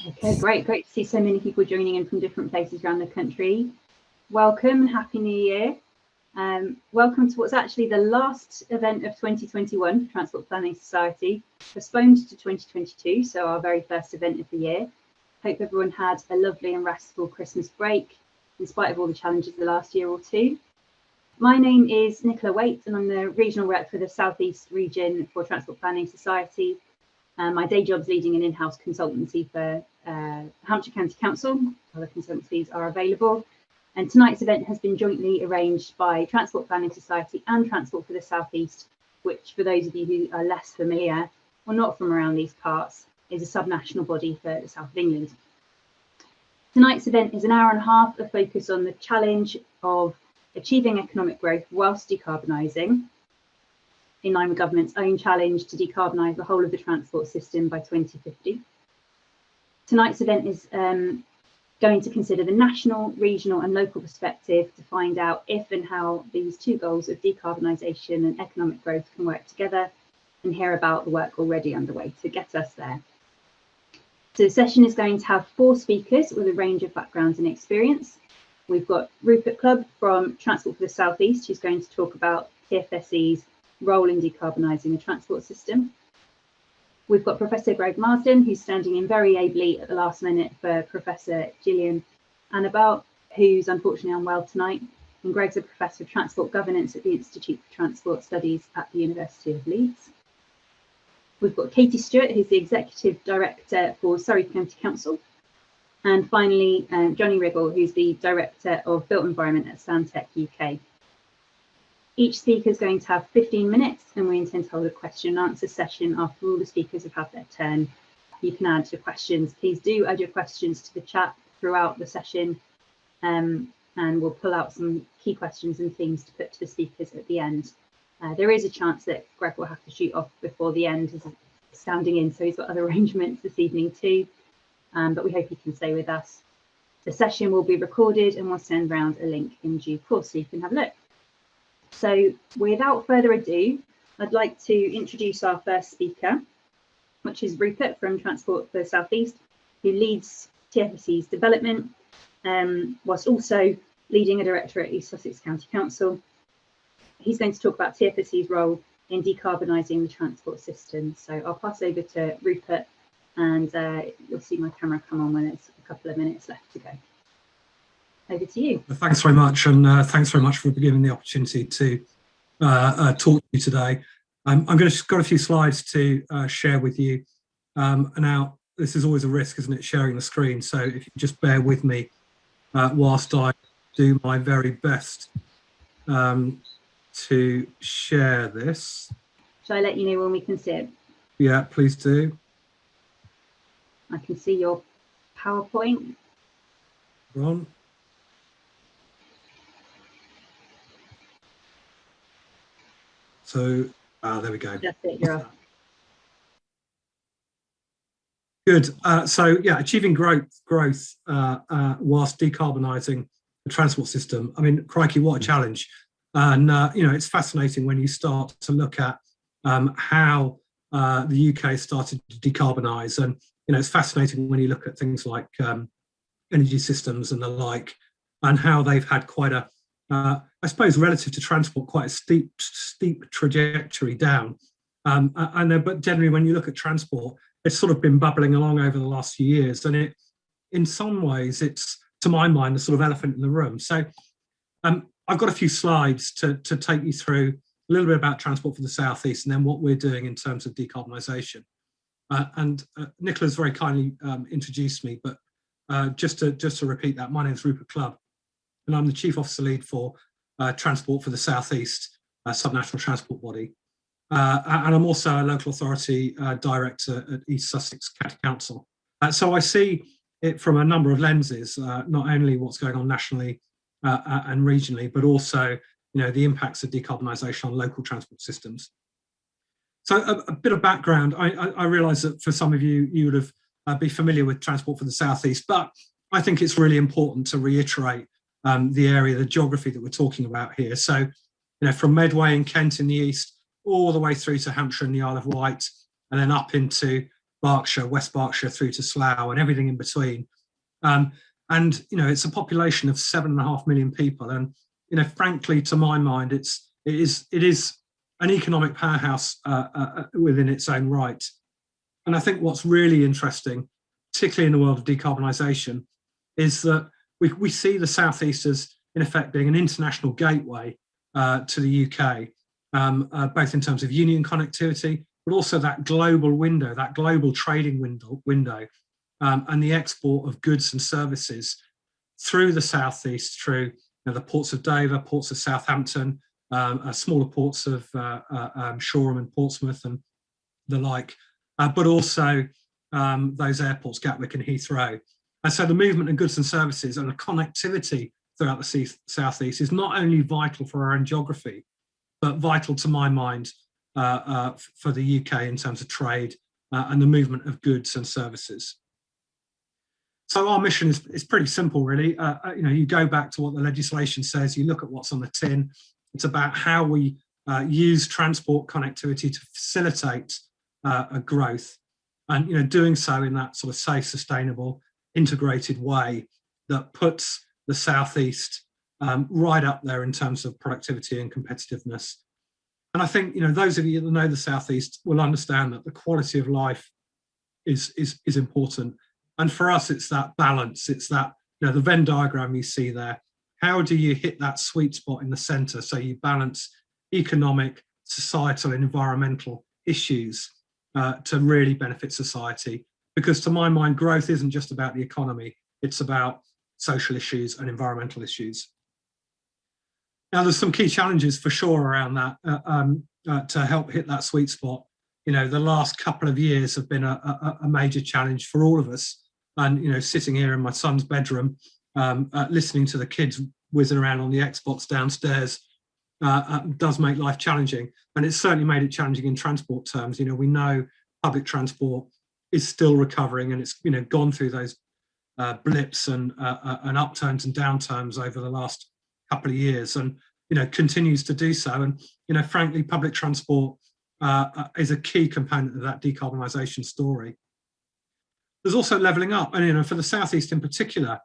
Okay, great to see so many people joining in from different places around the country. Welcome, Happy New Year. Welcome to what's actually the last event of 2021 for Transport Planning Society, postponed to 2022, so our very first event of the year. Hope everyone had a lovely and restful Christmas break, in spite of all the challenges of the last year or two. My name is Nicola Waite, and I'm the Regional Rep for the South East region for Transport Planning Society. My day job is leading an in-house consultancy for Hampshire County Council. Other consultancies are available. And tonight's event has been jointly arranged by Transport Planning Society and Transport for the South East, which, for those of you who are less familiar or not from around these parts, is a subnational body for the south of England. Tonight's event is an hour and a half of focus on the challenge of achieving economic growth whilst decarbonising, in line with government's own challenge to decarbonise the whole of the transport system by 2050. Tonight's event is going to consider the national, regional and local perspective to find out if and how these two goals of decarbonisation and economic growth can work together, and hear about the work already underway to get us there. So the session is going to have 4 speakers with a range of backgrounds and experience. We've got Rupert Clubb from Transport for the South East, who's going to talk about TfSE's role in decarbonising the transport system. We've got Professor Greg Marsden, who's standing in very ably at the last minute for Professor Gillian Annabel, who's unfortunately unwell tonight. And Greg's a Professor of Transport Governance at the Institute for Transport Studies at the University of Leeds. We've got Katie Stewart, who's the Executive Director for Surrey County Council. And finally, Johnny Riggle, who's the Director of Built Environment at Stantec UK. Each speaker is going to have 15 minutes, and we intend to hold a question and answer session after all the speakers have had their turn. You can add your questions. Please do add your questions to the chat throughout the session, and we'll pull out some key questions and themes to put to the speakers at the end. There is a chance that Greg will have to shoot off before the end as standing in, so he's got other arrangements this evening too, but we hope he can stay with us. The session will be recorded, and we'll send round a link in due course so you can have a look. So without further ado, I'd like to introduce our first speaker, which is Rupert from Transport for the South East, who leads TfSE's development, whilst also leading a directorate at East Sussex County Council. He's going to talk about TfSE's role in decarbonising the transport system. So I'll pass over to Rupert, and you'll see my camera come on when it's a couple of minutes left to go. Over to you. Thanks very much, and thanks very much for giving the opportunity to talk to you today. I'm going to got a few slides to share with you. Now, this is always a risk, isn't it, sharing the screen? So if you just bear with me whilst I do my very best to share this. Shall I let you know when we can see it? Yeah, please do. I can see your PowerPoint. Ron. So, there we go. That's it, you're off. Good. So, yeah, achieving growth whilst decarbonising the transport system. I mean, crikey, what a challenge. And, you know, it's fascinating when you start to look at how the UK started to decarbonise. And, you know, it's fascinating when you look at things like energy systems and the like, and how they've had quite a, I suppose, relative to transport, quite a steep trajectory down. But generally, when you look at transport, it's sort of been bubbling along over the last few years. And it, in some ways, it's, to my mind, the sort of elephant in the room. So I've got a few slides to take you through a little bit about Transport for the South East and then what we're doing in terms of decarbonisation. Nicola's very kindly introduced me, but just to repeat that, my name is Rupert Clubb, and I'm the Chief Officer Lead for Transport for the South East, subnational transport body. And I'm also a local authority director at East Sussex County Council. So I see it from a number of lenses, not only what's going on nationally and regionally, but also, you know, the impacts of decarbonisation on local transport systems. So a bit of background. I realise that for some of you, you would have be familiar with Transport for the South East, but I think it's really important to reiterate the area, the geography that we're talking about here. So, you know, from Medway in Kent in the east, all the way through to Hampshire and the Isle of Wight, and then up into Berkshire, West Berkshire through to Slough and everything in between. And it's a population of 7.5 million people, and frankly, to my mind, it is an economic powerhouse within its own right. And I think what's really interesting, particularly in the world of decarbonisation, is that we see the Southeast as, in effect, being an international gateway to the UK, both in terms of union connectivity, but also that global window, that global trading window, and the export of goods and services through the Southeast, through the ports of Dover, ports of Southampton, smaller ports of Shoreham and Portsmouth and the like, but also those airports, Gatwick and Heathrow. And so the movement of goods and services and the connectivity throughout the Southeast is not only vital for our own geography, but vital, to my mind, for the UK in terms of trade and the movement of goods and services. So our mission is pretty simple, really. You go back to what the legislation says, you look at what's on the tin. It's about how we use transport connectivity to facilitate a growth, and doing so in that sort of safe, sustainable, integrated way that puts the Southeast right up there in terms of productivity and competitiveness. And I think those of you that know the Southeast will understand that the quality of life is important. And for us, it's that balance. It's that the Venn diagram you see there. How do you hit that sweet spot in the centre so you balance economic, societal, and environmental issues to really benefit society? Because to my mind, growth isn't just about the economy. It's about social issues and environmental issues. Now, there's some key challenges for sure around that to help hit that sweet spot. The last couple of years have been a major challenge for all of us. And, sitting here in my son's bedroom, listening to the kids whizzing around on the Xbox downstairs does make life challenging. And it's certainly made it challenging in transport terms. We know public transport is still recovering, and it's, gone through those blips and upturns and downturns over the last couple of years, and continues to do so. And frankly, public transport is a key component of that decarbonisation story. There's also levelling up, and for the Southeast in particular,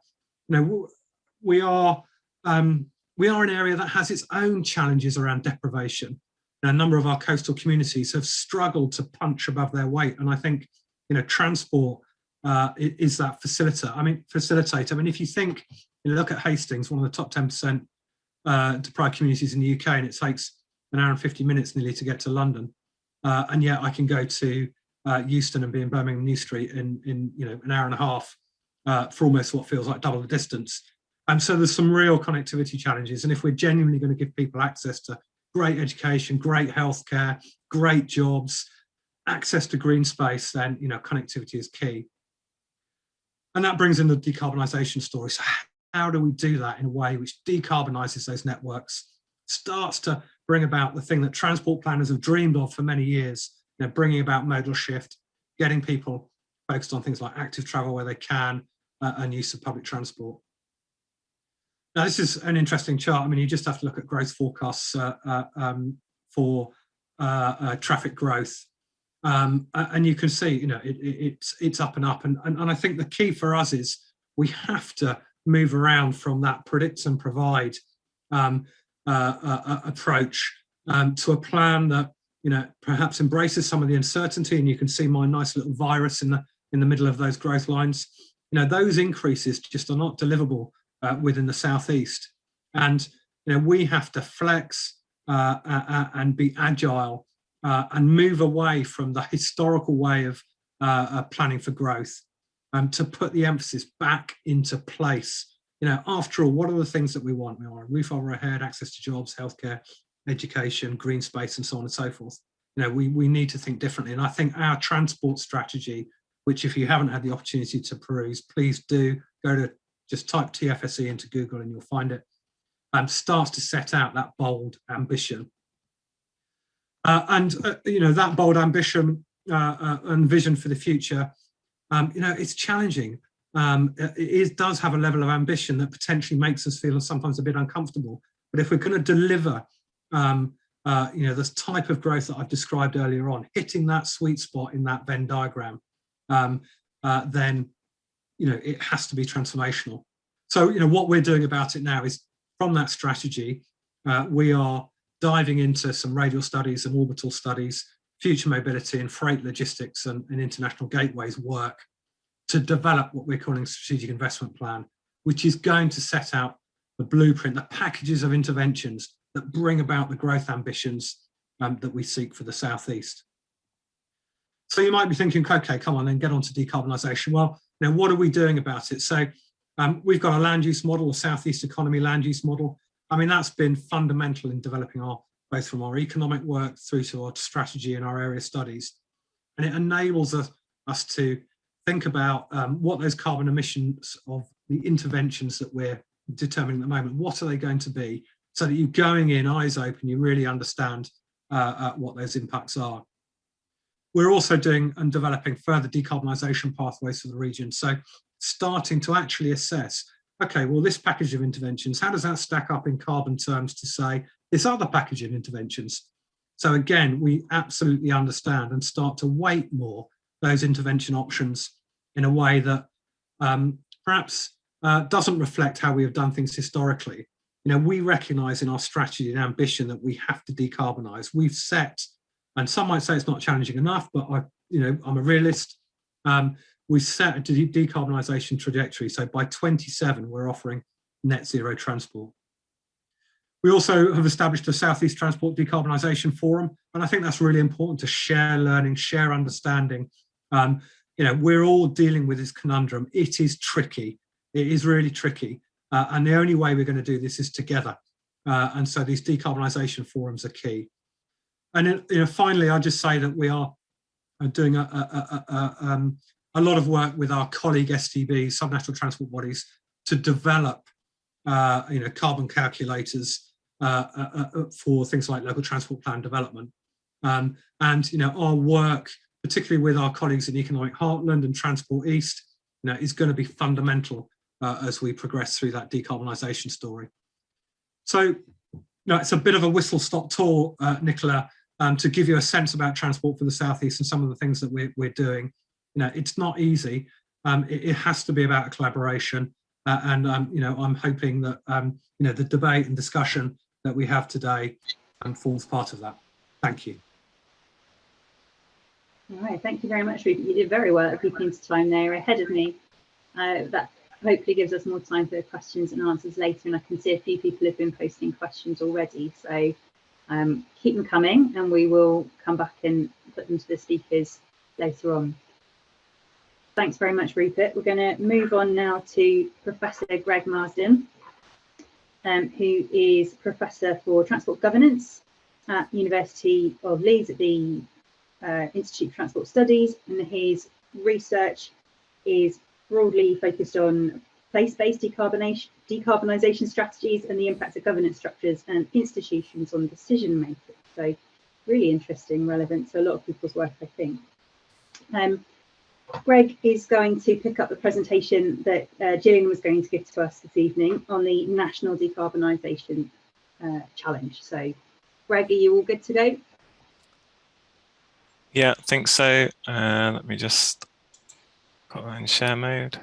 we are an area that has its own challenges around deprivation. And a number of our coastal communities have struggled to punch above their weight, and I think transport is that facilitator. I mean, if you think, look at Hastings, one of the top 10% deprived communities in the UK, and it takes an hour and 50 minutes nearly to get to London, and yet I can go to Euston and be in Birmingham New Street in an hour and a half for almost what feels like double the distance. So there's some real connectivity challenges, and if we're genuinely going to give people access to great education, great healthcare, great jobs, access to green space, then connectivity is key. And that brings in the decarbonisation story. So how do we do that in a way which decarbonises those networks, starts to bring about the thing that transport planners have dreamed of for many years, bringing about modal shift, getting people focused on things like active travel where they can, and use of public transport. Now, this is an interesting chart. I mean, you just have to look at growth forecasts for traffic growth. And you can see, it's up and up. And I think the key for us is we have to move around from that predict and provide approach to a plan that, perhaps embraces some of the uncertainty. And you can see my nice little virus in the middle of those growth lines. Those increases just are not deliverable within the Southeast. And, we have to flex and be agile and move away from the historical way of planning for growth, to put the emphasis back into place. After all, what are the things that we want? We want a roof over our head, access to jobs, healthcare, education, green space, and so on and so forth. We need to think differently. And I think our transport strategy, which if you haven't had the opportunity to peruse, please do go to, just type TfSE into Google and you'll find it, starts to set out that bold ambition. That bold ambition and vision for the future, it's challenging. It does have a level of ambition that potentially makes us feel sometimes a bit uncomfortable. But if we're going to deliver, this type of growth that I've described earlier on, hitting that sweet spot in that Venn diagram, then it has to be transformational. So what we're doing about it now is, from that strategy, we are diving into some radial studies and orbital studies, future mobility and freight logistics and international gateways work to develop what we're calling a strategic investment plan, which is going to set out the blueprint, the packages of interventions that bring about the growth ambitions that we seek for the Southeast. So you might be thinking, okay, come on, then get on to decarbonisation. Well, now what are we doing about it? So we've got a land use model, a Southeast economy land use model. I mean, that's been fundamental in developing both from our economic work through to our strategy and our area studies. And it enables us to think about what those carbon emissions of the interventions that we're determining at the moment, what are they going to be, so that you're going in eyes open, you really understand what those impacts are. We're also doing and developing further decarbonisation pathways for the region. So starting to actually assess, okay, well, this package of interventions, how does that stack up in carbon terms to, say, this other package of interventions? So again, we absolutely understand and start to weight more those intervention options in a way that perhaps doesn't reflect how we have done things historically. We recognise in our strategy and ambition that we have to decarbonise. We've set, and some might say it's not challenging enough, but I'm a realist. We set a decarbonisation trajectory. So by 27, we're offering net zero transport. We also have established a Southeast Transport Decarbonisation Forum, and I think that's really important to share learning, share understanding. We're all dealing with this conundrum. It is tricky. It is really tricky. And the only way we're going to do this is together. And so these decarbonisation forums are key. And finally, I'll just say that we are doing a lot of work with our colleague STBs, subnational transport bodies, to develop carbon calculators for things like local transport plan development. And our work, particularly with our colleagues in Economic Heartland and Transport East, is going to be fundamental as we progress through that decarbonisation story. So it's a bit of a whistle-stop tour, Nicola, to give you a sense about transport for the Southeast and some of the things that we're doing. It's not easy. It has to be about a collaboration. And I'm hoping that the debate and discussion that we have today forms part of that. Thank you. All right, thank you very much, Rupert. You did very well at keeping to time there, ahead of me. That hopefully gives us more time for questions and answers later, and I can see a few people have been posting questions already, so keep them coming and we will come back and put them to the speakers later on. Thanks very much, Rupert. We're going to move on now to Professor Greg Marsden, who is Professor for Transport Governance at University of Leeds at the Institute of Transport Studies, and his research is broadly focused on place-based decarbonisation strategies and the impact of governance structures and institutions on decision making. So really interesting, relevant to a lot of people's work, I think. Greg is going to pick up the presentation that Gillian was going to give to us this evening on the National Decarbonisation Challenge. So Greg, are you all good to go? Yeah, I think so. Let me just put that in share mode.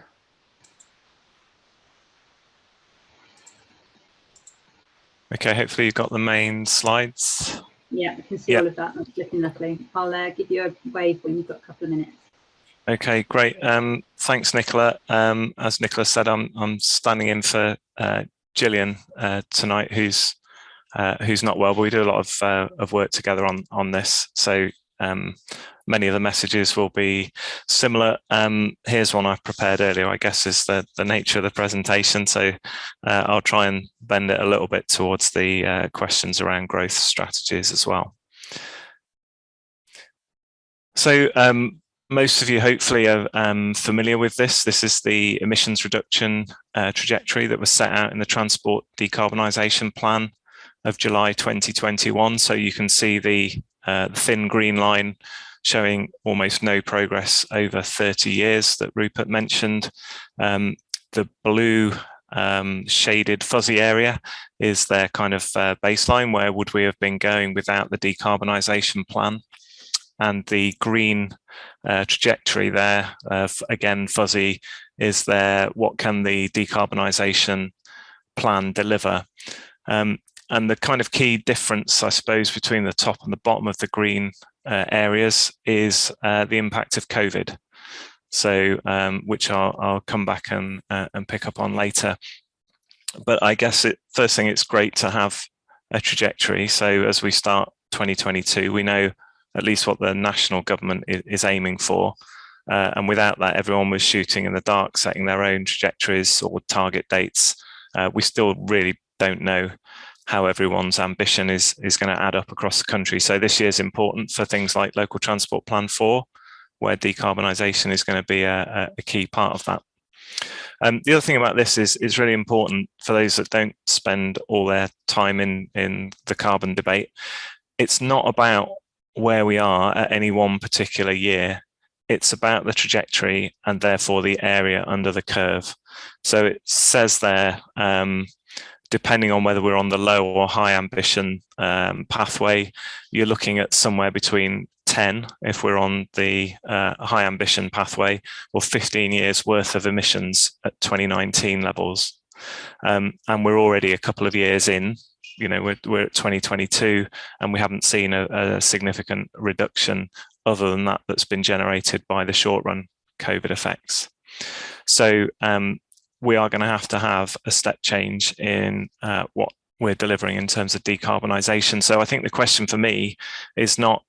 Okay, hopefully you've got the main slides. Yeah, I can see all of that. That's looking lovely. I'll give you a wave when you've got a couple of minutes. Okay, great. Thanks, Nicola. As Nicola said, I'm standing in for Gillian tonight, who's not well, but we do a lot of work together on this. So many of the messages will be similar. Here's one I prepared earlier, I guess, is the nature of the presentation. So I'll try and bend it a little bit towards the questions around growth strategies as well. So most of you hopefully are familiar with this. This is the emissions reduction trajectory that was set out in the Transport Decarbonisation Plan of July 2021. So you can see the thin green line showing almost no progress over 30 years that Rupert mentioned. The blue shaded fuzzy area is their kind of baseline. Where would we have been going without the decarbonisation plan? and the green trajectory there, again fuzzy, is there what can the decarbonisation plan deliver. And the kind of key difference, I suppose, between the top and the bottom of the green areas is the impact of COVID. So, which I'll come back and pick up on later. But I guess first thing, it's great to have a trajectory. So as we start 2022, we know at least what the national government is aiming for. And without that, everyone was shooting in the dark, setting their own trajectories or target dates. We still really don't know how everyone's ambition is going to add up across the country. So this year is important for things like Local Transport Plan 4, where decarbonisation is going to be a key part of that. The other thing about this is really important for those that don't spend all their time in the carbon debate. It's not about where we are at any one particular year. It's about the trajectory and therefore the area under the curve. So it says there, depending on whether we're on the low or high ambition pathway, you're looking at somewhere between 10 if we're on the high ambition pathway, or 15 years worth of emissions at 2019 levels. And we're already a couple of years in, we're at 2022 and we haven't seen a significant reduction other than that's been generated by the short run COVID effects. So we are going to have a step change in what we're delivering in terms of decarbonisation. So I think the question for me is not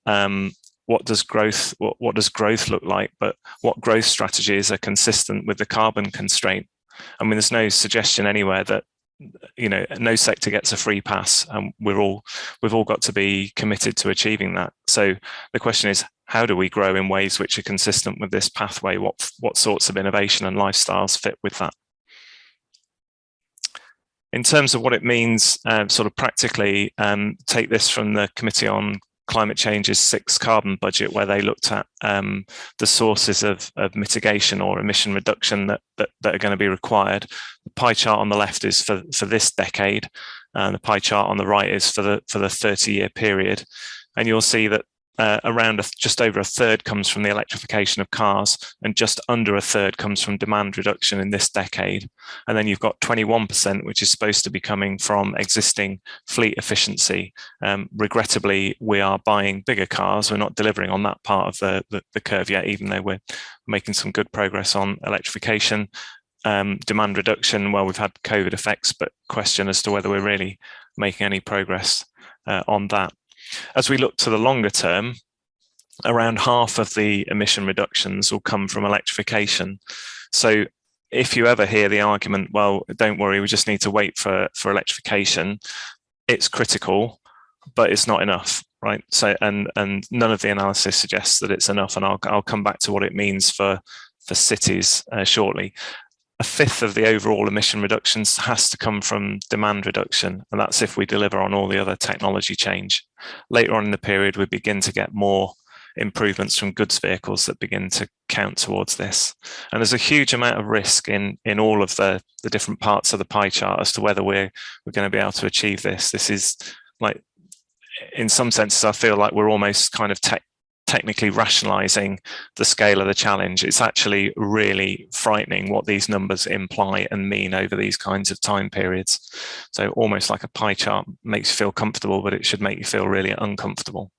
what does growth look like, but what growth strategies are consistent with the carbon constraint. I mean, there's no suggestion anywhere that no sector gets a free pass, and we've all got to be committed to achieving that. So the question is, how do we grow in ways which are consistent with this pathway? What sorts of innovation and lifestyles fit with that? In terms of what it means, sort of practically, take this from the Committee on Climate Change's 6th carbon budget, where they looked at the sources of mitigation or emission reduction that are going to be required. The pie chart on the left is for this decade, and the pie chart on the right is for the 30-year period. And you'll see that just over a third comes from the electrification of cars, and just under a third comes from demand reduction in this decade. And then you've got 21%, which is supposed to be coming from existing fleet efficiency. Regrettably, we are buying bigger cars. We're not delivering on that part of the curve yet, even though we're making some good progress on electrification. Demand reduction, well, we've had COVID effects, but question as to whether we're really making any progress on that. As we look to the longer term, around half of the emission reductions will come from electrification. So if you ever hear the argument, well, don't worry, we just need to wait for electrification, it's critical, but it's not enough, right? So and none of the analysis suggests that it's enough, and I'll come back to what it means for cities shortly. A fifth of the overall emission reductions has to come from demand reduction, and that's if we deliver on all the other technology change. Later on in the period, we begin to get more improvements from goods vehicles that begin to count towards this. And there's a huge amount of risk in all of the different parts of the pie chart as to whether we're going to be able to achieve this. This is like, in some senses, I feel like we're almost kind of technically rationalizing the scale of the challenge. It's actually really frightening what these numbers imply and mean over these kinds of time periods. So almost like a pie chart makes you feel comfortable, but it should make you feel really uncomfortable.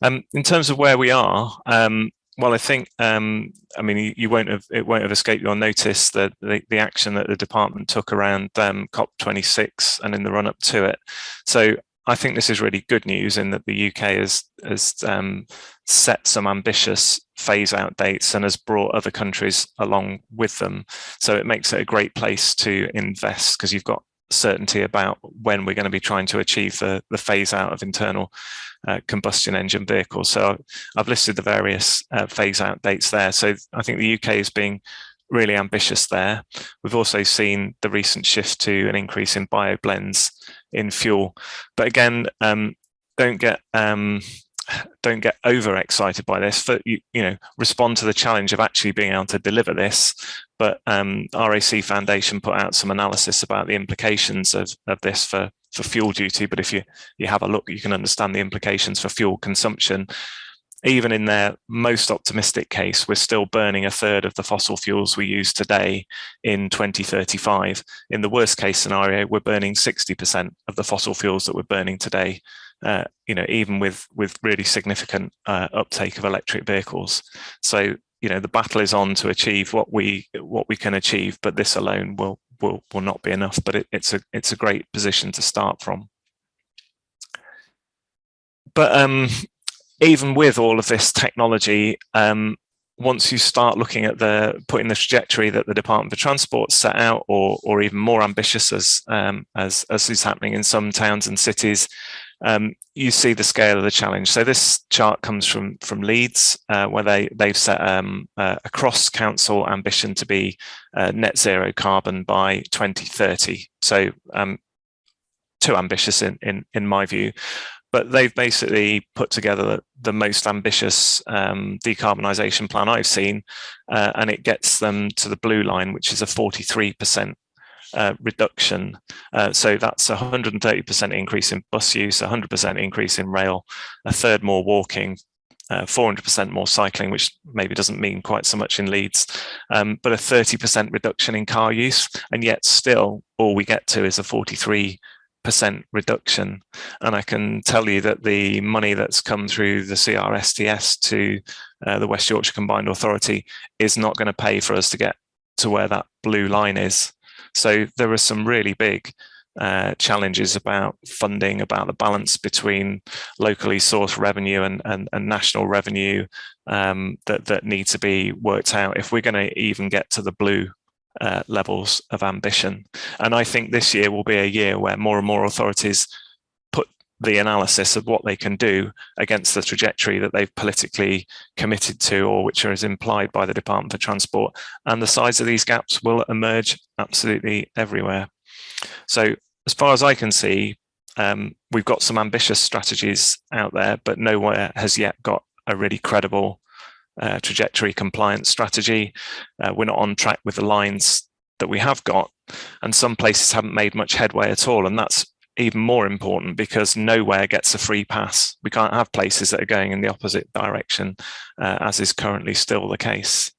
In terms of where we are, well, I think, I mean, it won't have escaped your notice that the action that the department took around COP26 and in the run up to it. So I think this is really good news in that the UK has set some ambitious phase out dates and has brought other countries along with them. So it makes it a great place to invest, because you've got certainty about when we're going to be trying to achieve the phase out of internal combustion engine vehicles. So I've listed the various phase out dates there. So I think the UK is being really ambitious there. We've also seen the recent shift to an increase in bioblends in fuel. But again, don't get don't get overexcited by this. Respond to the challenge of actually being able to deliver this. But RAC Foundation put out some analysis about the implications of this for fuel duty. But if you have a look, you can understand the implications for fuel consumption. Even in their most optimistic case, we're still burning a third of the fossil fuels we use today in 2035. In the worst case scenario, we're burning 60% of the fossil fuels that we're burning today, even with really significant uptake of electric vehicles. So, the battle is on to achieve what we can achieve, but this alone will not be enough. But it's a great position to start from. But even with all of this technology, once you start looking at putting the trajectory that the Department for Transport set out, or even more ambitious as is happening in some towns and cities, you see the scale of the challenge. So this chart comes from Leeds, where they've set a cross-council ambition to be net zero carbon by 2030. So too ambitious in my view. But they've basically put together the most ambitious decarbonisation plan I've seen, and it gets them to the blue line, which is a 43% reduction. So that's a 130% increase in bus use, 100% increase in rail, a third more walking, 400% more cycling, which maybe doesn't mean quite so much in Leeds, but a 30% reduction in car use. And yet still all we get to is a 43% reduction. And I can tell you that the money that's come through the CRSTS to the West Yorkshire Combined Authority is not going to pay for us to get to where that blue line is. So there are some really big challenges about funding, about the balance between locally sourced revenue and national revenue that need to be worked out if we're going to even get to the blue levels of ambition. And I think this year will be a year where more and more authorities put the analysis of what they can do against the trajectory that they've politically committed to, or which is implied by the Department for Transport. And the size of these gaps will emerge absolutely everywhere. So as far as I can see, we've got some ambitious strategies out there, but nowhere has yet got a really credible trajectory compliance strategy. We're not on track with the lines that we have got, and some places haven't made much headway at all. And that's even more important because nowhere gets a free pass. We can't have places that are going in the opposite direction, as is currently still the case.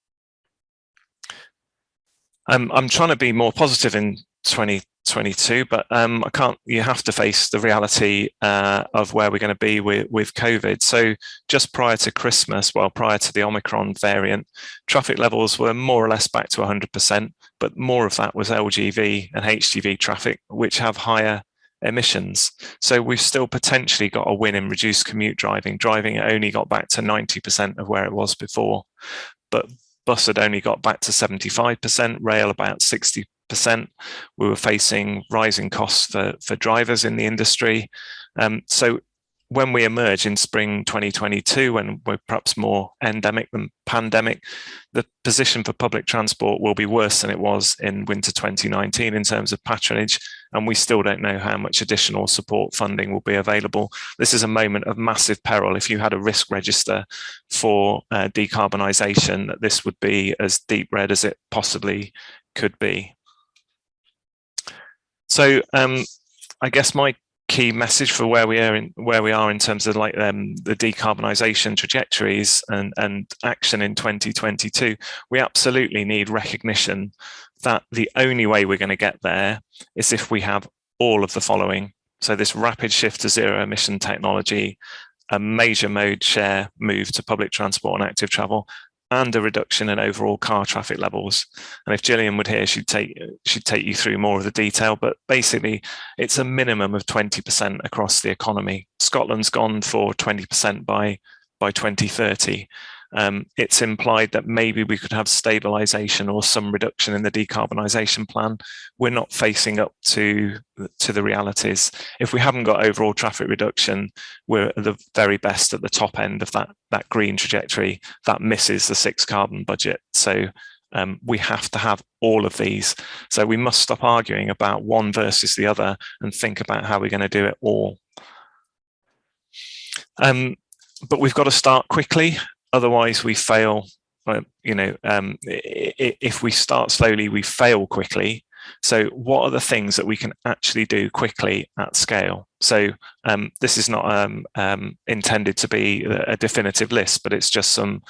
I'm trying to be more positive in 2022, but I can't. You have to face the reality of where we're going to be with COVID. So just prior to Christmas, well, prior to the Omicron variant, traffic levels were more or less back to 100%, but more of that was LGV and HGV traffic, which have higher emissions. So we've still potentially got a win in reduced commute driving. Driving only got back to 90% of where it was before, but bus had only got back to 75%, rail about 60%. We were facing rising costs for drivers in the industry. So when we emerge in spring 2022, when we're perhaps more endemic than pandemic, the position for public transport will be worse than it was in winter 2019 in terms of patronage, and we still don't know how much additional support funding will be available. This is a moment of massive peril. If you had a risk register for decarbonisation, this would be as deep red as it possibly could be. So I guess my key message for where we are in terms of like the decarbonisation trajectories and action in 2022, we absolutely need recognition that the only way we're going to get there is if we have all of the following. So this rapid shift to zero emission technology, a major mode share move to public transport and active travel, and a reduction in overall car traffic levels. And if Gillian would here, she'd take you through more of the detail, but basically it's a minimum of 20% across the economy. Scotland's gone for 20% by 2030. It's implied that maybe we could have stabilisation or some reduction in the decarbonisation plan. We're not facing up to the realities. If we haven't got overall traffic reduction, we're at the very best at the top end of that green trajectory that misses the 6 carbon budget. So we have to have all of these. So we must stop arguing about one versus the other and think about how we're going to do it all. but we've got to start quickly, otherwise we fail. If we start slowly, we fail quickly. So what are the things that we can actually do quickly at scale? So this is not intended to be a definitive list, but it's just some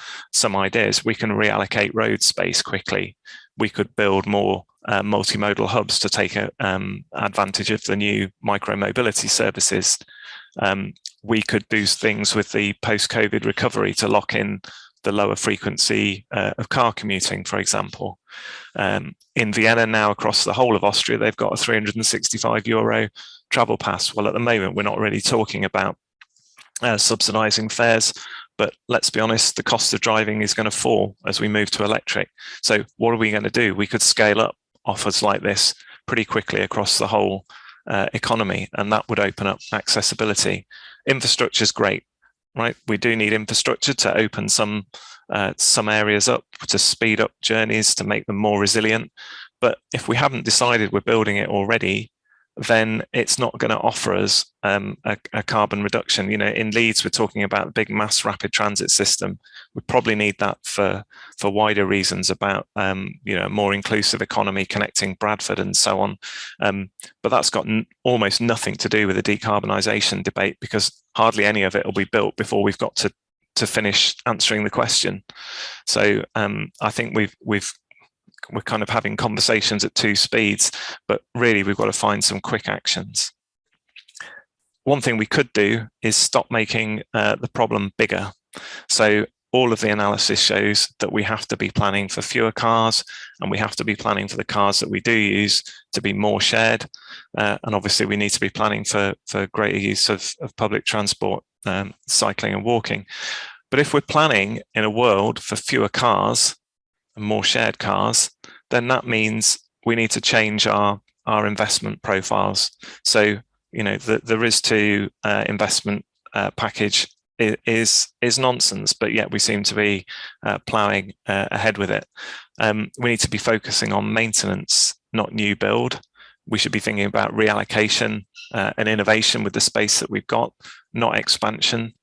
ideas. We can reallocate road space quickly. We could build more multimodal hubs to take advantage of the new micro-mobility services. We could do things with the post-COVID recovery to lock in the lower frequency of car commuting, for example. In Vienna now, across the whole of Austria, they've got a €365 travel pass. Well, at the moment, we're not really talking about subsidising fares, but let's be honest, the cost of driving is going to fall as we move to electric. So what are we going to do? We could scale up offers like this pretty quickly across the whole economy, and that would open up accessibility. Infrastructure is great. Right, we do need infrastructure to open some areas up, to speed up journeys, to make them more resilient. But if we haven't decided we're building it already, then it's not going to offer us a carbon reduction. In Leeds, we're talking about a big mass rapid transit system. We probably need that for wider reasons about a more inclusive economy connecting Bradford and so on. But that's got almost nothing to do with the decarbonisation debate, because hardly any of it will be built before we've got to finish answering the question. So I think we're kind of having conversations at two speeds, but really we've got to find some quick actions. One thing we could do is stop making the problem bigger. So all of the analysis shows that we have to be planning for fewer cars, and we have to be planning for the cars that we do use to be more shared. And obviously we need to be planning for greater use of public transport, cycling and walking. But if we're planning in a world for fewer cars and more shared cars, then that means we need to change our investment profiles. So, the RIS2 investment package is nonsense, but yet we seem to be ploughing ahead with it. We need to be focusing on maintenance, not new build. We should be thinking about reallocation and innovation with the space that we've got, not expansion.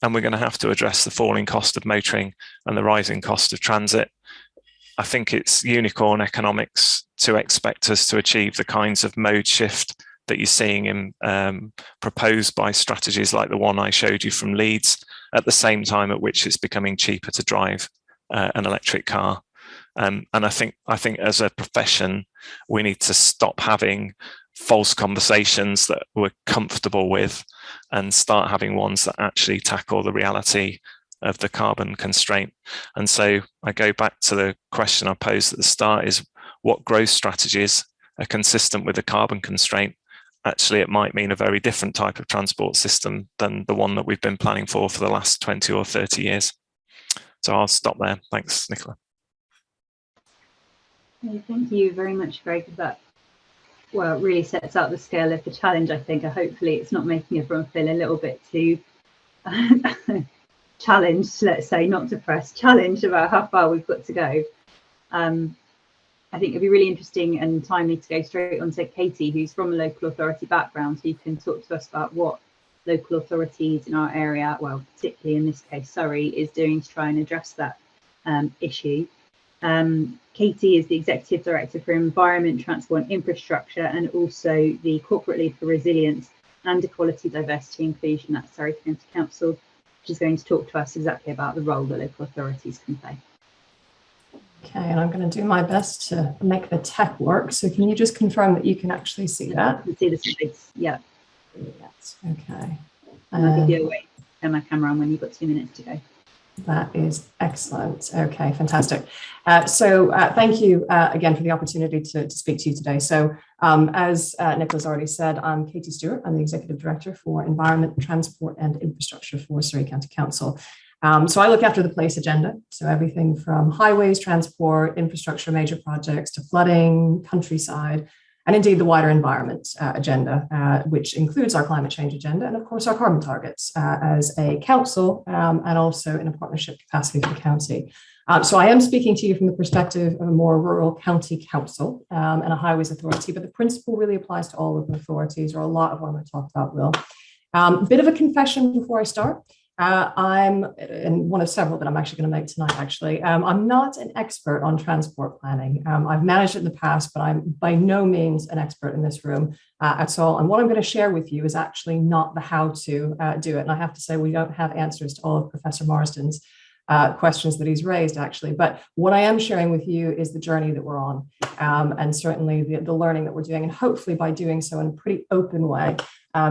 And we're going to have to address the falling cost of motoring and the rising cost of transit. I think it's unicorn economics to expect us to achieve the kinds of mode shift that you're seeing in proposed by strategies like the one I showed you from Leeds, at the same time at which it's becoming cheaper to drive an electric car. And I think as a profession, we need to stop having false conversations that we're comfortable with and start having ones that actually tackle the reality of the carbon constraint. And so I go back to the question I posed at the start, is what growth strategies are consistent with the carbon constraint? Actually, it might mean a very different type of transport system than the one that we've been planning for the last 20 or 30 years. So I'll stop there. Thanks, Nicola. Thank you very much, Greg, for that. Well, it really sets out the scale of the challenge, I think. Hopefully it's not making everyone feel a little bit too challenged, let's say, not depressed, challenged about how far we've got to go. I think it'd be really interesting and timely to go straight on to Katie, who's from a local authority background, who can talk to us about what local authorities in our area, well, particularly in this case, Surrey, is doing to try and address that issue. Katie is the Executive Director for Environment, Transport and Infrastructure, and also the Corporate Lead for Resilience and Equality, Diversity and Inclusion at Surrey County Council, which is going to talk to us exactly about the role that local authorities can play. Okay, and I'm going to do my best to make the tech work. So can you just confirm that you can actually see that? I can see the slides, yeah. Yes, okay. And I'll give you a wait, turn my camera on when you've got 2 minutes to go. That is excellent. Okay, fantastic. So thank you again for the opportunity to speak to you today. So as Nicola's already said, I'm Katie Stewart. I'm the Executive Director for Environment, Transport and Infrastructure for Surrey County Council. So I look after the place agenda. So everything from highways, transport, infrastructure, major projects to flooding, countryside, and indeed the wider environment agenda, which includes our climate change agenda and of course our carbon targets as a council and also in a partnership capacity for the county. So I am speaking to you from the perspective of a more rural county council and a highways authority, but the principle really applies to all of the authorities, or a lot of what I'm going to talk about will. Bit of a confession before I start. and one of several that I'm actually going to make tonight, actually. I'm not an expert on transport planning. I've managed it in the past, but I'm by no means an expert in this room at all. And what I'm going to share with you is actually not the how to do it. And I have to say, we don't have answers to all of Professor Marsden's questions that he's raised, actually. But what I am sharing with you is the journey that we're on, and certainly the learning that we're doing. And hopefully by doing so in a pretty open way,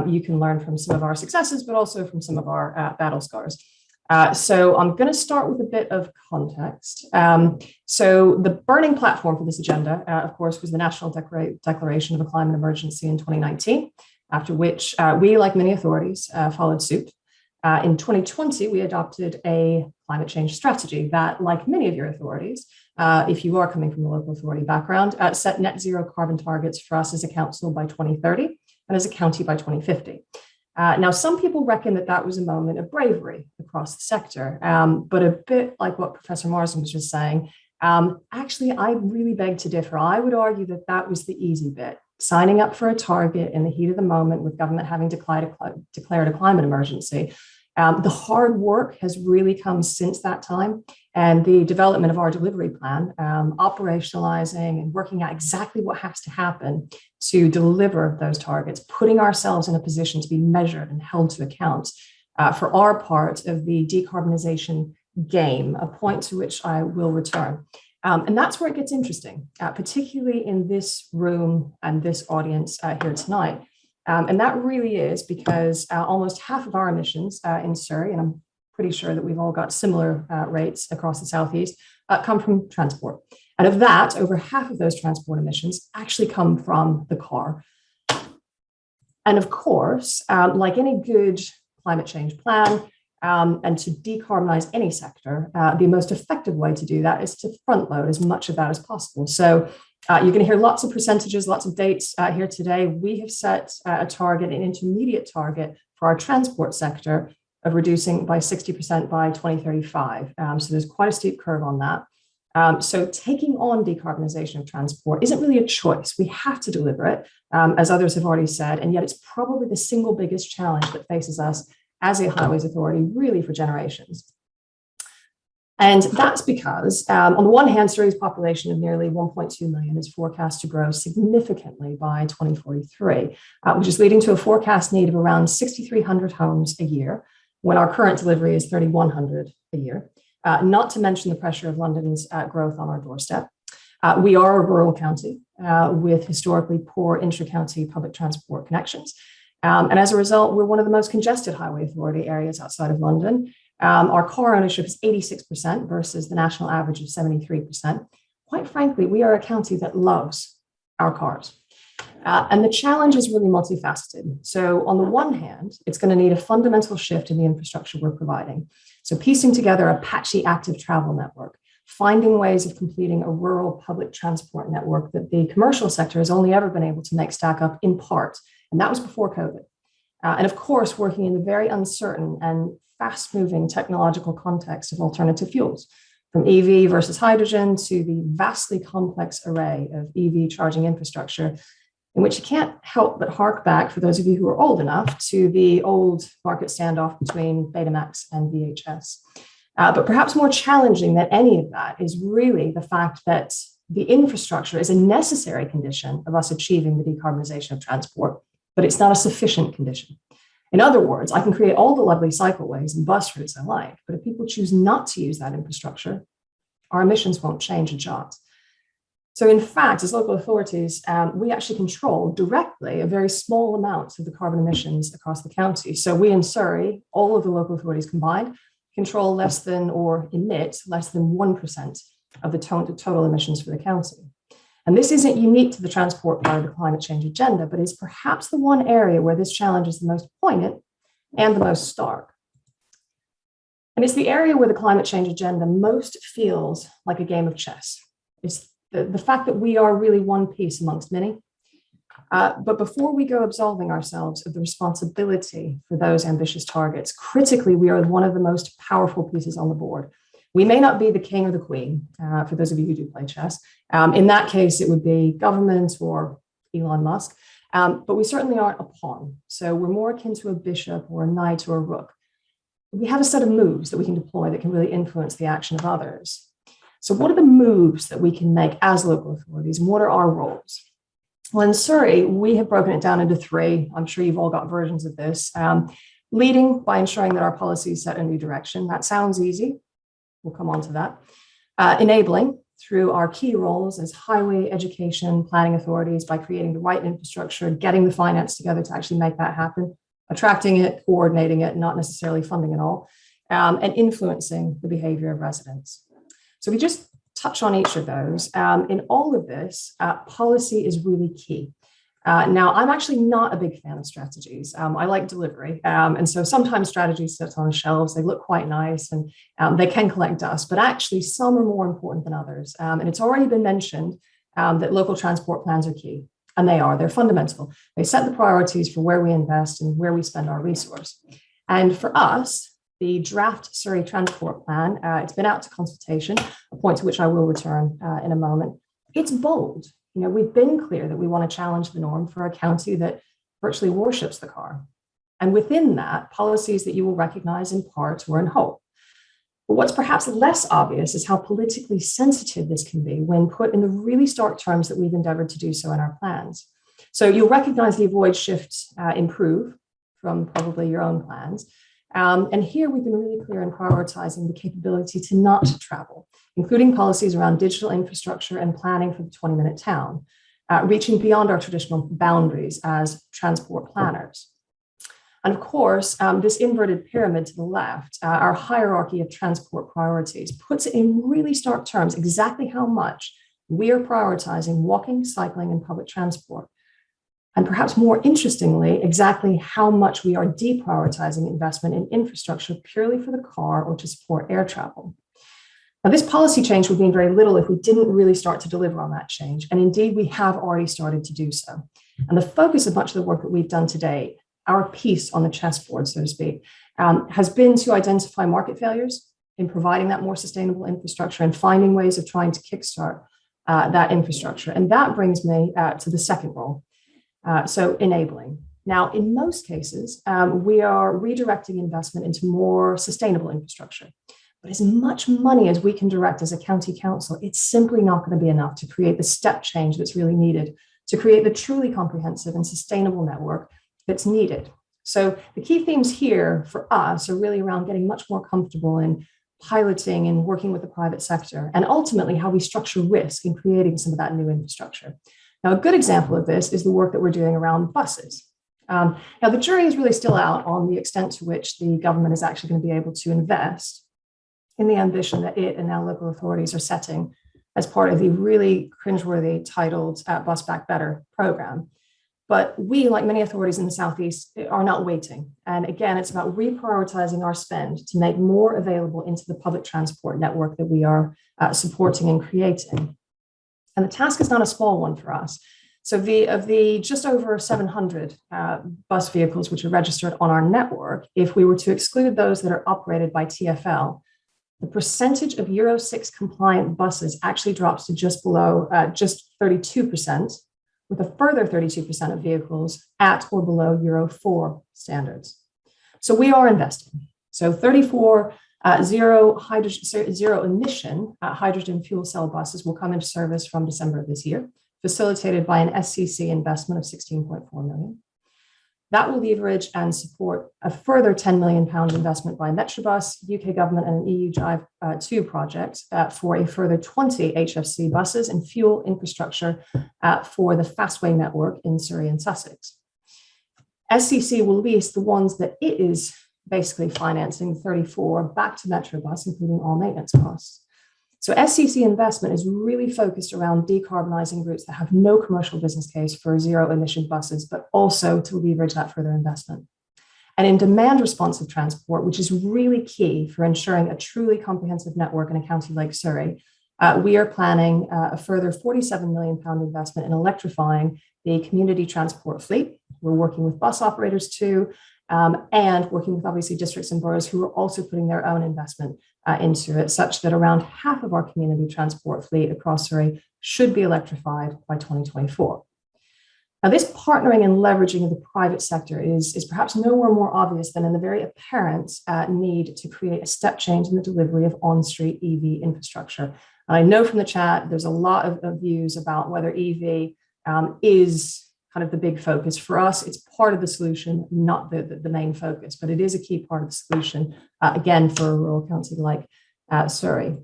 you can learn from some of our successes, but also from some of our battle scars. So I'm going to start with a bit of context. So the burning platform for this agenda, of course, was the National Declaration of a Climate Emergency in 2019, after which we, like many authorities, followed suit. In 2020, we adopted a climate change strategy that, like many of your authorities, if you are coming from a local authority background, set net zero carbon targets for us as a council by 2030 and as a county by 2050. Now, some people reckon that that was a moment of bravery across the sector, but a bit like what Professor Marsden was just saying, actually, I really beg to differ. I would argue that that was the easy bit. Signing up for a target in the heat of the moment with government having declared a climate emergency. The hard work has really come since that time, and the development of our delivery plan, operationalizing and working out exactly what has to happen to deliver those targets, putting ourselves in a position to be measured and held to account for our part of the decarbonisation game, a point to which I will return. And that's where it gets interesting, particularly in this room and this audience here tonight. And that really is because almost half of our emissions in Surrey, and I'm pretty sure that we've all got similar rates across the southeast, come from transport. And of that, over half of those transport emissions actually come from the car. And of course, like any good climate change plan, and to decarbonise any sector, the most effective way to do that is to front load as much of that as possible. So you're going to hear lots of percentages, lots of dates here today. We have set a target, an intermediate target for our transport sector of reducing by 60% by 2035. So there's quite a steep curve on that. So taking on decarbonisation of transport isn't really a choice. We have to deliver it, as others have already said, and yet it's probably the single biggest challenge that faces us as a highways authority, really for generations. And that's because, on the one hand, Surrey's population of nearly 1.2 million is forecast to grow significantly by 2043, which is leading to a forecast need of around 6,300 homes a year, when our current delivery is 3,100 a year, not to mention the pressure of London's growth on our doorstep. We are a rural county with historically poor intra-county public transport connections. And as a result, we're one of the most congested highway authority areas outside of London. Our car ownership is 86% versus the national average of 73%. Quite frankly, we are a county that loves our cars. And the challenge is really multifaceted. So on the one hand, it's going to need a fundamental shift in the infrastructure we're providing. So piecing together a patchy active travel network, finding ways of completing a rural public transport network that the commercial sector has only ever been able to make stack up in part. And that was before COVID. And of course, working in the very uncertain and fast-moving technological context of alternative fuels, from EV versus hydrogen to the vastly complex array of EV charging infrastructure, in which you can't help but hark back, for those of you who are old enough, to the old market standoff between Betamax and VHS. But perhaps more challenging than any of that is really the fact that the infrastructure is a necessary condition of us achieving the decarbonisation of transport, but it's not a sufficient condition. In other words, I can create all the lovely cycleways and bus routes I like, but if people choose not to use that infrastructure, our emissions won't change a jot. So in fact, as local authorities, we actually control directly a very small amount of the carbon emissions across the county. So we in Surrey, all of the local authorities combined, control less than or emit less than 1% of the total emissions for the county. And this isn't unique to the transport part of the climate change agenda, but is perhaps the one area where this challenge is the most poignant and the most stark. And it's the area where the climate change agenda most feels like a game of chess. It's the fact that we are really one piece amongst many. But before we go absolving ourselves of the responsibility for those ambitious targets, critically, we are one of the most powerful pieces on the board. We may not be the king or the queen, for those of you who do play chess. In that case, it would be government or Elon Musk, but we certainly aren't a pawn. So we're more akin to a bishop or a knight or a rook. we have a set of moves that we can deploy that can really influence the action of others. So what are the moves that we can make as local authorities, and what are our roles? Well, in Surrey, we have broken it down into three. I'm sure you've all got versions of this. Leading by ensuring that our policies set a new direction. That sounds easy. We'll come on to that. Enabling through our key roles as highway, education, planning authorities by creating the right infrastructure, getting the finance together to actually make that happen, attracting it, coordinating it, not necessarily funding it all, and influencing the behavior of residents. So we just touch on each of those. In all of this, policy is really key. Now, I'm actually not a big fan of strategies. I like delivery. And so sometimes strategies sit on shelves, they look quite nice and they can collect dust, but actually some are more important than others. And it's already been mentioned that local transport plans are key. And they are, they're fundamental. They set the priorities for where we invest and where we spend our resource. And for us, the draft Surrey Transport Plan, it's been out to consultation, a point to which I will return in a moment. It's bold. You know, we've been clear that we want to challenge the norm for a county that virtually worships the car. And within that, policies that you will recognize in part or in whole. But what's perhaps less obvious is how politically sensitive this can be when put in the really stark terms that we've endeavored to do so in our plans. So you'll recognize the avoid, shift, improve from probably your own plans. And here we've been really clear in prioritizing the capability to not travel, including policies around digital infrastructure and planning for the 20-minute town, reaching beyond our traditional boundaries as transport planners. And of course, this inverted pyramid to the left, our hierarchy of transport priorities, puts it in really stark terms exactly how much we are prioritizing walking, cycling, and public transport. And perhaps more interestingly, exactly how much we are deprioritizing investment in infrastructure purely for the car or to support air travel. Now, this policy change would mean very little if we didn't really start to deliver on that change. And indeed, we have already started to do so. And the focus of much of the work that we've done to date, our piece on the chessboard, so to speak, has been to identify market failures in providing that more sustainable infrastructure and finding ways of trying to kickstart that infrastructure. And that brings me to the second role. So enabling. Now, in most cases, we are redirecting investment into more sustainable infrastructure. But as much money as we can direct as a county council, it's simply not going to be enough to create the step change that's really needed, to create the truly comprehensive and sustainable network that's needed. So the key themes here for us are really around getting much more comfortable in piloting and working with the private sector, and ultimately how we structure risk in creating some of that new infrastructure. Now, a good example of this is the work that we're doing around buses. Now, the jury is really still out on the extent to which the government is actually going to be able to invest in the ambition that it and now local authorities are setting as part of the really cringeworthy titled Bus Back Better program. But we, like many authorities in the Southeast, are not waiting. And again, it's about reprioritizing our spend to make more available into the public transport network that we are supporting and creating. And the task is not a small one for us. So of the just over 700 bus vehicles which are registered on our network, if we were to exclude those that are operated by TfL, the percentage of Euro 6 compliant buses actually drops to just below just 32%, with a further 32% of vehicles at or below Euro 4 standards. So we are investing. So 34 zero emission hydrogen fuel cell buses will come into service from December of this year, facilitated by an SCC investment of 16.4 million. That will leverage and support a further £10 million investment by Metrobus, UK government, and an EU Drive 2 project for a further 20 HFC buses and fuel infrastructure for the Fastway network in Surrey and Sussex. SCC will lease the ones that it is basically financing, 34, back to Metrobus, including all maintenance costs. So SCC investment is really focused around decarbonising routes that have no commercial business case for zero emission buses, but also to leverage that further investment. And in demand responsive transport, which is really key for ensuring a truly comprehensive network in a county like Surrey, we are planning a further £47 million investment in electrifying the community transport fleet. We're working with bus operators too, and working with obviously districts and boroughs who are also putting their own investment into it, such that around half of our community transport fleet across Surrey should be electrified by 2024. Now, this partnering and leveraging of the private sector is perhaps nowhere more obvious than in the very apparent need to create a step change in the delivery of on-street EV infrastructure. And I know from the chat, there's a lot of views about whether EV is kind of the big focus. For us, it's part of the solution, not the main focus, but it is a key part of the solution, again, for a rural county like Surrey.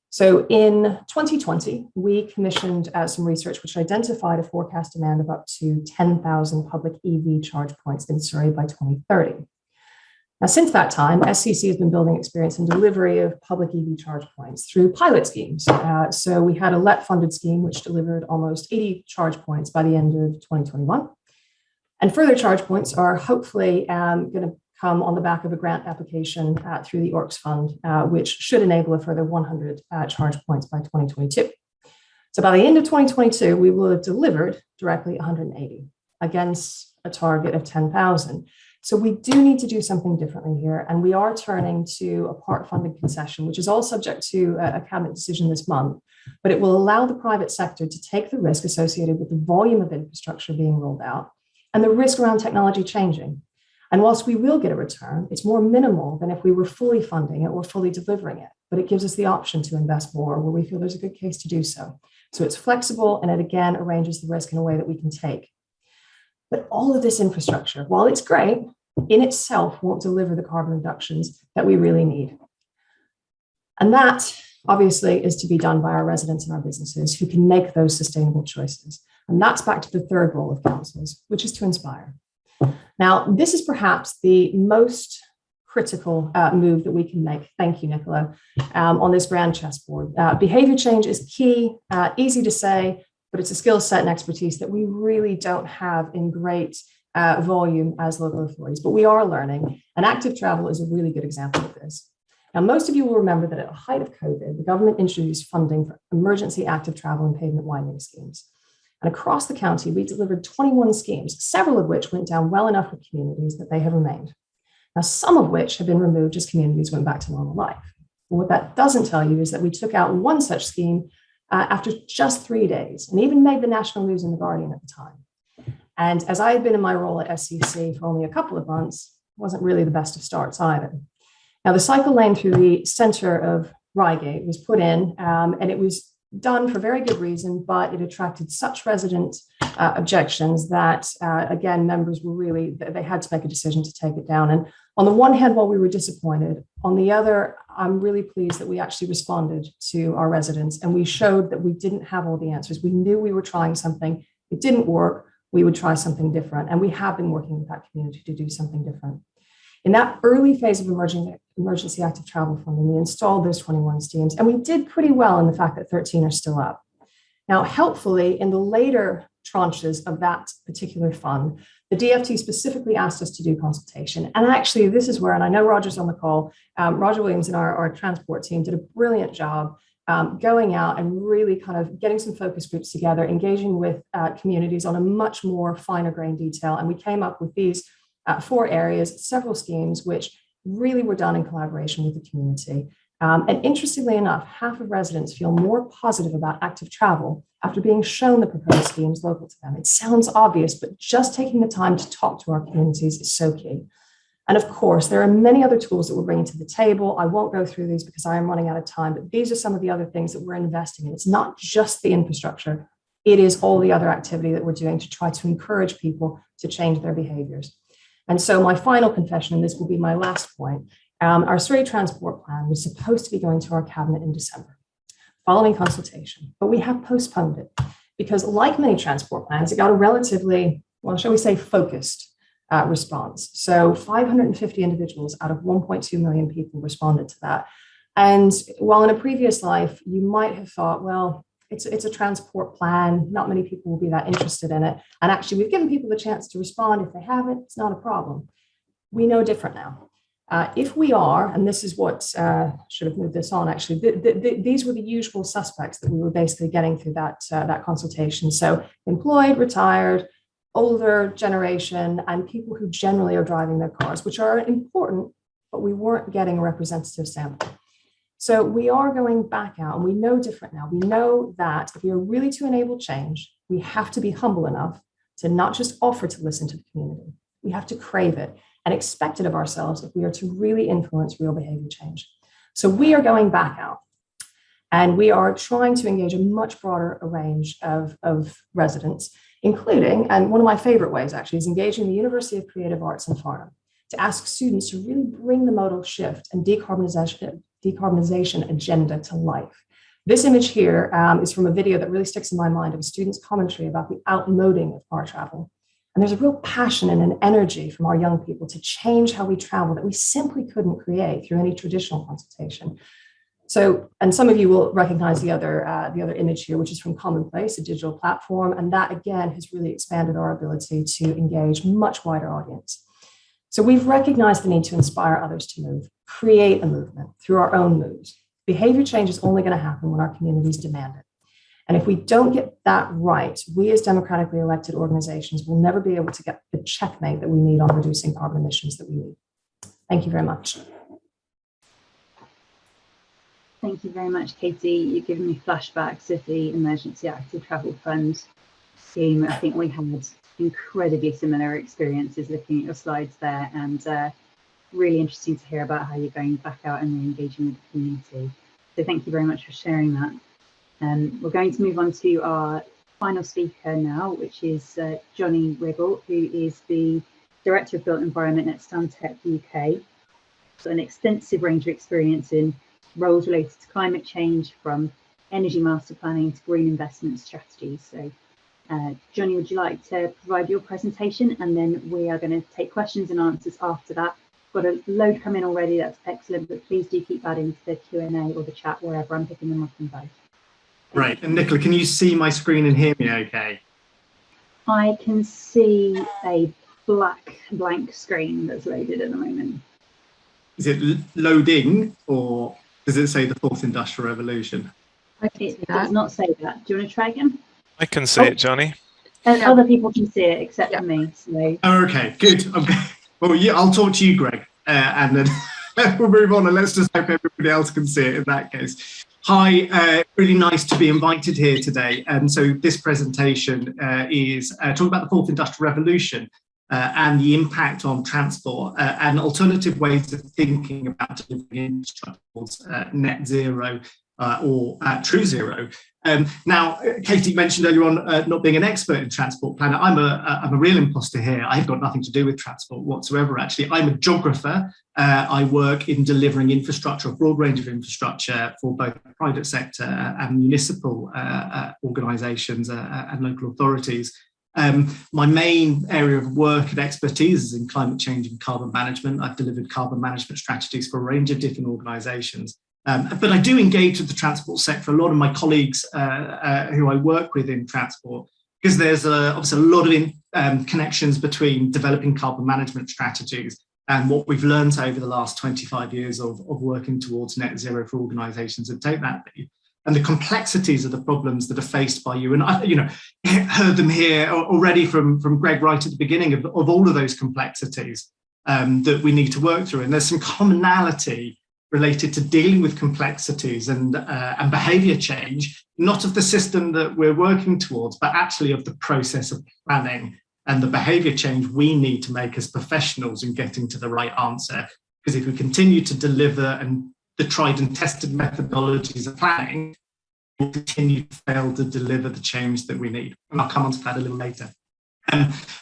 So in 2020, we commissioned some research which identified a forecast demand of up to 10,000 public EV charge points in Surrey by 2030. Now, since that time, SCC has been building experience in delivery of public EV charge points through pilot schemes. So we had a LET-funded scheme which delivered almost 80 charge points by the end of 2021. And further charge points are hopefully going to come on the back of a grant application through the ORCS fund, which should enable a further 100 charge points by 2022. So by the end of 2022, we will have delivered directly 180 against a target of 10,000. So we do need to do something differently here, and we are turning to a part-funded concession, which is all subject to a cabinet decision this month, but it will allow the private sector to take the risk associated with the volume of infrastructure being rolled out and the risk around technology changing. And whilst we will get a return, it's more minimal than if we were fully funding it or fully delivering it, but it gives us the option to invest more where we feel there's a good case to do so. So it's flexible, and it again arranges the risk in a way that we can take. But all of this infrastructure, while it's great, in itself won't deliver the carbon reductions that we really need. And that obviously is to be done by our residents and our businesses who can make those sustainable choices. And that's back to the third role of councils, which is to inspire. Now, this is perhaps the most critical move that we can make. Thank you, Nicola, on this grand chessboard. Behavior change is key, easy to say, but it's a skill set and expertise that we really don't have in great volume as local authorities, but we are learning, and active travel is a really good example of this. Now, most of you will remember that at the height of COVID, the government introduced funding for emergency active travel and pavement widening schemes. And across the county, we delivered 21 schemes, several of which went down well enough with communities that they have remained. Now, some of which have been removed as communities went back to normal life. But what that doesn't tell you is that we took out one such scheme after just 3 days, and even made the national news in The Guardian at the time. And as I had been in my role at SCC for only a couple of months, it wasn't really the best of starts either. Now, the cycle lane through the centre of Reigate was put in, and it was done for very good reason, but it attracted such resident objections that, again, members were really, they had to make a decision to take it down. And on the one hand, while we were disappointed, on the other, I'm really pleased that we actually responded to our residents and we showed that we didn't have all the answers. We knew we were trying something, it didn't work, we would try something different. And we have been working with that community to do something different. In that early phase of emergency active travel funding, we installed those 21 schemes, and we did pretty well in the fact that 13 are still up. Now, helpfully, in the later tranches of that particular fund, the DFT specifically asked us to do consultation. And actually, this is where, and I know Roger's on the call, Roger Williams and our transport team did a brilliant job going out and really kind of getting some focus groups together, engaging with communities on a much more finer grained detail. And we came up with these 4 areas, several schemes, which really were done in collaboration with the community. And interestingly enough, half of residents feel more positive about active travel after being shown the proposed schemes local to them. It sounds obvious, but just taking the time to talk to our communities is so key. And of course, there are many other tools that we're bringing to the table. I won't go through these because I am running out of time, but these are some of the other things that we're investing in. It's not just the infrastructure, it is all the other activity that we're doing to try to encourage people to change their behaviors. And so my final confession, and this will be my last point, our Surrey transport plan was supposed to be going to our cabinet in December, following consultation, but we have postponed it because, like many transport plans, it got a relatively, well, shall we say, focused response. So 550 individuals out of 1.2 million people responded to that. And while in a previous life, you might have thought, well, it's a transport plan, not many people will be that interested in it. And actually, we've given people the chance to respond. If they haven't, it's not a problem. We know different now. If we are, and this is what should have moved this on, actually, these were the usual suspects that we were basically getting through that consultation. So employed, retired, older generation, and people who generally are driving their cars, which are important, but we weren't getting a representative sample. So we are going back out, and we know different now. We know that if we are really to enable change, we have to be humble enough to not just offer to listen to the community. We have to crave it and expect it of ourselves if we are to really influence real behavior change. So we are going back out and we are trying to engage a much broader range of residents, including, and one of my favorite ways actually, is engaging the University of Creative Arts in Farnham to ask students to really bring the modal shift and decarbonization agenda to life. This image here is from a video that really sticks in my mind of a student's commentary about the outmoding of car travel. And there's a real passion and an energy from our young people to change how we travel that we simply couldn't create through any traditional consultation. So, and some of you will recognize the other image here, which is from Commonplace, a digital platform. And that, again, has really expanded our ability to engage much wider audience. So we've recognized the need to inspire others to move, create a movement through our own moves. Behavior change is only going to happen when our communities demand it. And if we don't get that right, we as democratically elected organizations will never be able to get the checkmate that we need on reducing carbon emissions that we need. Thank you very much. Thank you very much, Katie. You've given me flashbacks of the Emergency Active Travel Fund scheme. I think we had incredibly similar experiences looking at your slides there, and really interesting to hear about how you're going back out and re-engaging with the community. So thank you very much for sharing that. We're going to move on to our final speaker now, which is Johnny Riggle, who is the Director of Built Environment at Stantec UK. So an extensive range of experience in roles related to climate change, from energy master planning to green investment strategies. So Johnny, would you like to provide your presentation, and then we are going to take questions and answers after that. Got a load come in already, that's excellent, but please do keep adding to the Q&A or the chat, wherever. I'm picking them up in both. Right, and Nicola, can you see my screen and hear me okay? I can see a blank screen that's loaded at the moment. Is it loading, or does it say the fourth industrial revolution? It does not say that. Do you want to try again? I can see it, Johnny. And other people can see it except for me. So. Oh, okay, good. Okay. Well, yeah, I'll talk to you, Greg, and then we'll move on, and let's just hope everybody else can see it in that case. Hi, really nice to be invited here today. And so this presentation is talking about the fourth industrial revolution and the impact on transport and alternative ways of thinking about delivering infrastructure towards net zero or true zero. Now, Katie mentioned earlier on not being an expert in transport planning. I'm a real imposter here. I've got nothing to do with transport whatsoever, actually. I'm a geographer. I work in delivering infrastructure, a broad range of infrastructure for both the private sector and municipal organisations and local authorities. My main area of work and expertise is in climate change and carbon management. I've delivered carbon management strategies for a range of different organisations. But I do engage with the transport sector, a lot of my colleagues who I work with in transport, because there's obviously a lot of connections between developing carbon management strategies and what we've learned over the last 25 years of working towards net zero for organisations that take that lead. And the complexities of the problems that are faced by you. And I heard them here already from Greg right at the beginning of all of those complexities that we need to work through. And there's some commonality related to dealing with complexities and behaviour change, not of the system that we're working towards, but actually of the process of planning and the behaviour change we need to make as professionals in getting to the right answer. Because if we continue to deliver and the tried and tested methodologies of planning, we'll continue to fail to deliver the change that we need. And I'll come on to that a little later.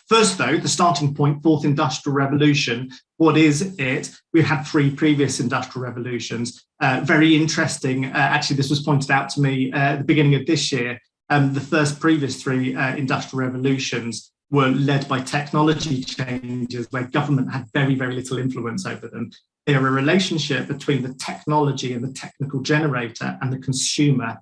First, though, the starting point, fourth industrial revolution. What is it? We've had three previous industrial revolutions. Very interesting. Actually, this was pointed out to me at the beginning of this year. The first previous three industrial revolutions were led by technology changes where government had very, very little influence over them. They are a relationship between the technology and the technical generator and the consumer.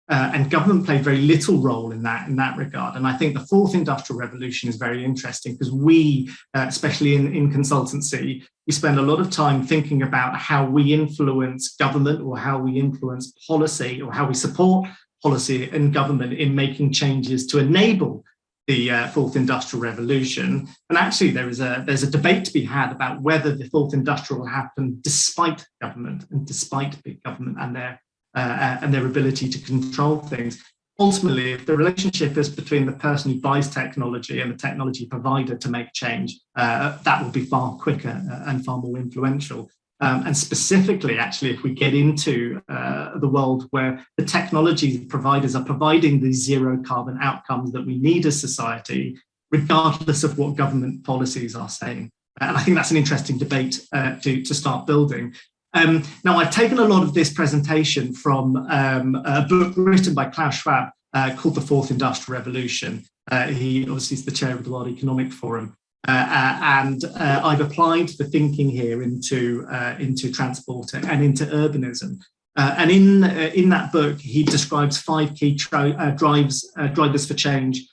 And government played very little role in that regard. And I think the fourth industrial revolution is very interesting because we, especially in consultancy, we spend a lot of time thinking about how we influence government or how we influence policy or how we support policy and government in making changes to enable the fourth industrial revolution. And actually there's a debate to be had about whether the fourth industrial will happen despite government and despite big government and their ability to control things. ultimately, if the relationship is between the person who buys technology and the technology provider to make change, that will be far quicker and far more influential. And specifically, actually, if we get into the world where the technology providers are providing these zero carbon outcomes that we need as society, regardless of what government policies are saying. And I think that's an interesting debate to start building. Now, I've taken a lot of this presentation from a book written by Klaus Schwab called The Fourth Industrial Revolution. He obviously is the chair of the World Economic Forum. And I've applied the thinking here into transport and into urbanism. And in that book, he describes 5 key drivers for change.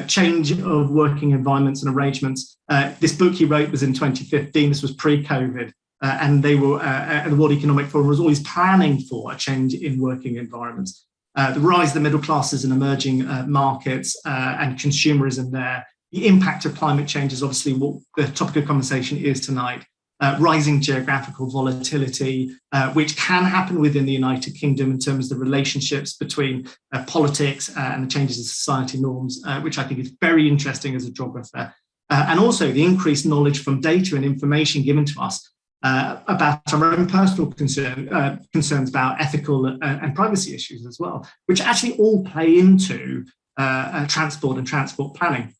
Change of working environments and arrangements. This book he wrote was in 2015. This was pre-COVID. And they were, the World Economic Forum was always planning for a change in working environments. The rise of the middle classes in emerging markets and consumerism there. The impact of climate change is obviously what the topic of conversation is tonight. Rising geographical volatility, which can happen within the United Kingdom in terms of the relationships between politics and the changes in society norms, which I think is very interesting as a geographer. And also the increased knowledge from data and information given to us about our own personal concerns about ethical and privacy issues as well, which actually all play into transport and transport planning.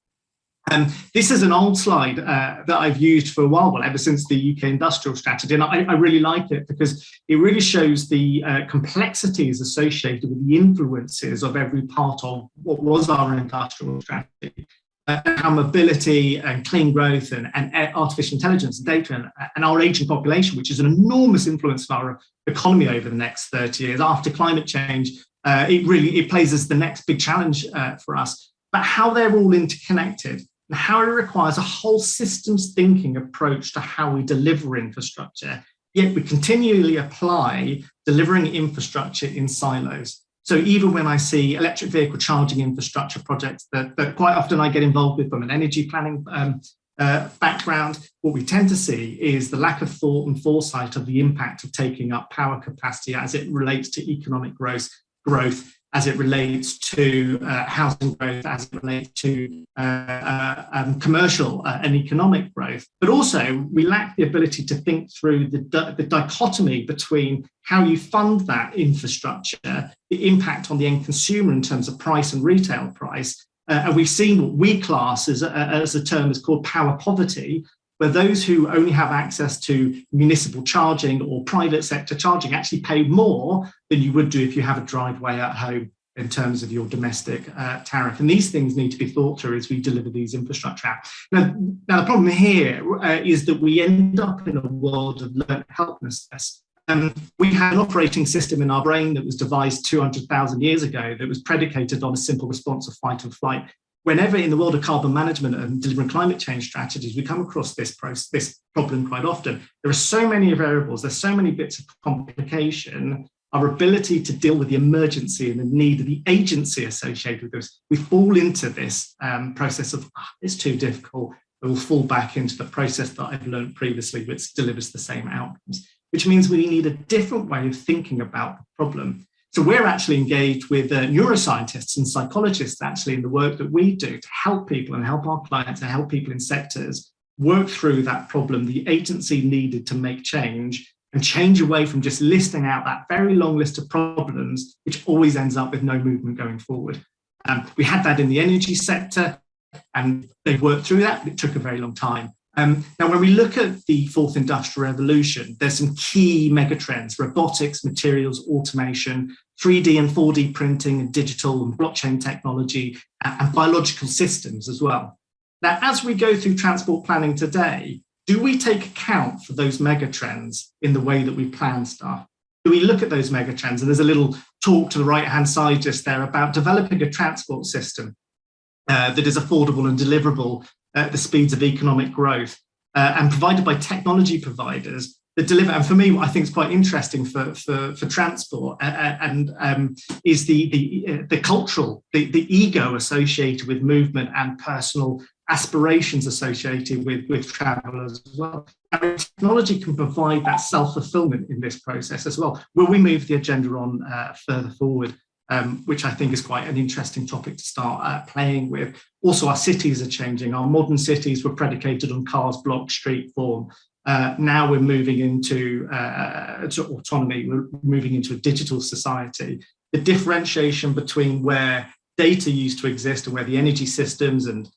This is an old slide that I've used for a while, well, ever since the UK industrial strategy, and I really like it because it really shows the complexities associated with the influences of every part of what was our industrial strategy. How mobility and clean growth and artificial intelligence and data and our aging population, which is an enormous influence on our economy over the next 30 years after climate change, it plays as the next big challenge for us. But how they're all interconnected and how it requires a whole systems thinking approach to how we deliver infrastructure, yet we continually apply delivering infrastructure in silos. So even when I see electric vehicle charging infrastructure projects that quite often I get involved with from an energy planning background, what we tend to see is the lack of thought and foresight of the impact of taking up power capacity as it relates to economic growth, as it relates to housing growth, as it relates to commercial and economic growth. But also, we lack the ability to think through the dichotomy between how you fund that infrastructure, the impact on the end consumer in terms of price and retail price. And we've seen what we class as a term is called power poverty, where those who only have access to municipal charging or private sector charging actually pay more than you would do if you have a driveway at home in terms of your domestic tariff. And these things need to be thought through as we deliver these infrastructure out. Now the problem here is that we end up in a world of learned helplessness. We had an operating system in our brain that was devised 200,000 years ago that was predicated on a simple response of fight or flight. Whenever in the world of carbon management and delivering climate change strategies, we come across this problem quite often. There are so many variables, there's so many bits of complication, our ability to deal with the emergency and the need of the agency associated with this. We fall into this process of, it's too difficult, we'll fall back into the process that I've learned previously, which delivers the same outcomes, which means we need a different way of thinking about the problem. So we're actually engaged with neuroscientists and psychologists actually in the work that we do to help people and help our clients and help people in sectors work through that problem, the agency needed to make change and change away from just listing out that very long list of problems, which always ends up with no movement going forward. We had that in the energy sector and they've worked through that, but it took a very long time. Now, when we look at the fourth industrial revolution, there's some key megatrends: robotics, materials, automation, 3D and 4D printing, and digital and blockchain technology, and biological systems as well. Now, as we go through transport planning today, do we take account for those megatrends in the way that we plan stuff? Do we look at those megatrends? And there's a little talk to the right-hand side just there about developing a transport system that is affordable and deliverable at the speeds of economic growth and provided by technology providers that deliver. And for me, what I think is quite interesting for transport is the cultural, the ego associated with movement and personal aspirations associated with travel as well. And technology can provide that self-fulfillment in this process as well. Will we move the agenda on further forward? which I think is quite an interesting topic to start playing with. Also, our cities are changing. Our modern cities were predicated on cars, blocks, street form. Now we're moving into autonomy. We're moving into a digital society. The differentiation between where data used to exist and where the energy systems and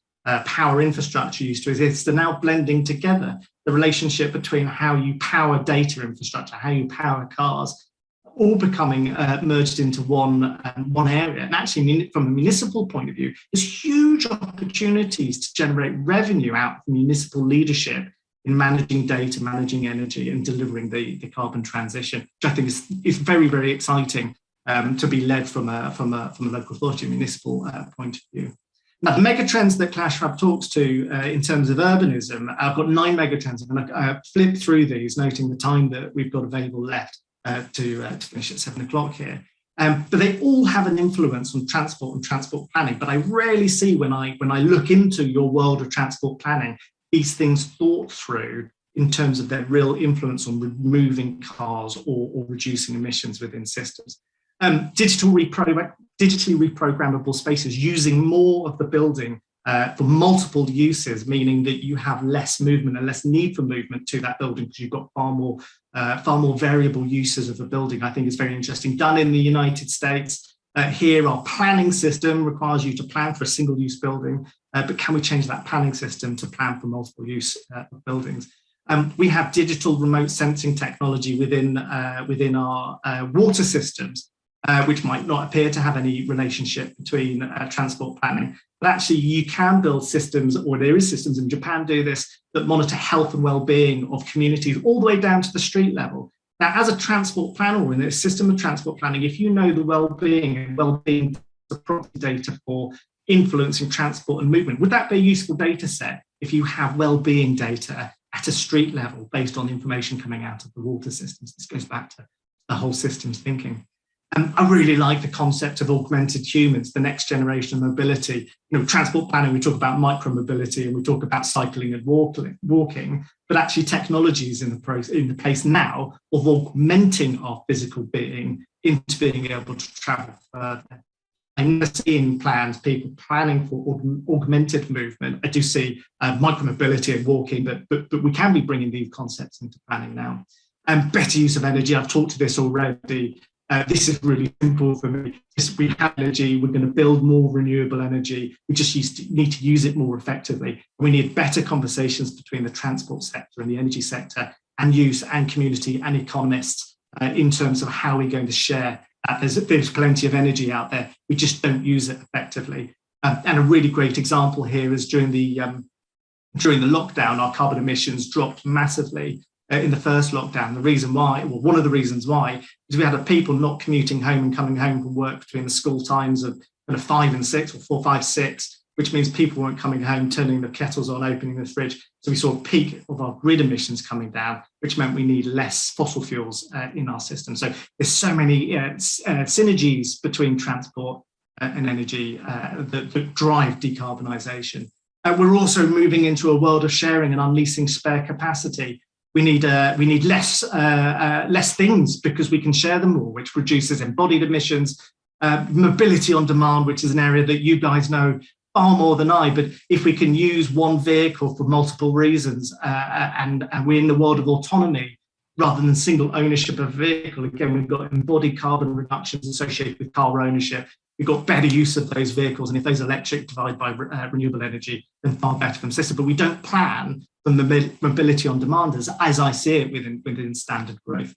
power infrastructure used to exist are now blending together. The relationship between how you power data infrastructure, how you power cars, all becoming merged into one area. And actually, from a municipal point of view, there's huge opportunities to generate revenue out of municipal leadership in managing data, managing energy, and delivering the carbon transition, which I think is very, very exciting to be led from a local authority, municipal point of view. Now, the megatrends that Clashfab talks to in terms of urbanism, I've got 9 megatrends. I'm going to flip through these, noting the time that we've got available left to finish at 7 o'clock here. But they all have an influence on transport and transport planning. But I rarely see when I look into your world of transport planning, these things thought through in terms of their real influence on removing cars or reducing emissions within systems. Digitally reprogrammable spaces, using more of the building for multiple uses, meaning that you have less movement and less need for movement to that building because you've got far more variable uses of a building, I think is very interesting. Done in the United States. Here, our planning system requires you to plan for a single-use building, but can we change that planning system to plan for multiple use buildings? We have digital remote sensing technology within our water systems, which might not appear to have any relationship between transport planning. But actually, you can build systems, or there is systems, in Japan do this, that monitor health and well-being of communities all the way down to the street level. Now, as a transport planner or in a system of transport planning, if you know the well-being property data for influencing transport and movement, would that be a useful data set if you have well-being data at a street level based on information coming out of the water systems? This goes back to the whole systems thinking. I really like the concept of augmented humans, the next generation of mobility. Transport planning, we talk about micro-mobility and we talk about cycling and walking, but actually technology is in the place now of augmenting our physical being into being able to travel further. I never see in plans people planning for augmented movement. I do see micro-mobility and walking, but we can be bringing these concepts into planning now. And better use of energy, I've talked to this already. This is really simple for me. We have energy, we're going to build more renewable energy. We just need to use it more effectively. We need better conversations between the transport sector and the energy sector and use and community and economists in terms of how we're going to share. There's plenty of energy out there. We just don't use it effectively. And a really great example here is during the lockdown, our carbon emissions dropped massively. In the first lockdown, the reason why, well, one of the reasons why, is we had people not commuting home and coming home from work between the school times of 5 and 6 or 4, 5, 6, which means people weren't coming home, turning the kettles on, opening the fridge. So we saw a peak of our grid emissions coming down, which meant we need less fossil fuels in our system. So there's so many synergies between transport and energy that drive decarbonisation. We're also moving into a world of sharing and unleashing spare capacity. We need less things because we can share them more, which reduces embodied emissions, mobility on demand, which is an area that you guys know far more than I. But if we can use one vehicle for multiple reasons, and we're in the world of autonomy rather than single ownership of a vehicle, again, we've got embodied carbon reductions associated with car ownership. We've got better use of those vehicles, and if those electric divide by renewable energy, then far better for the system. But we don't plan for mobility on demand as I see it within standard growth.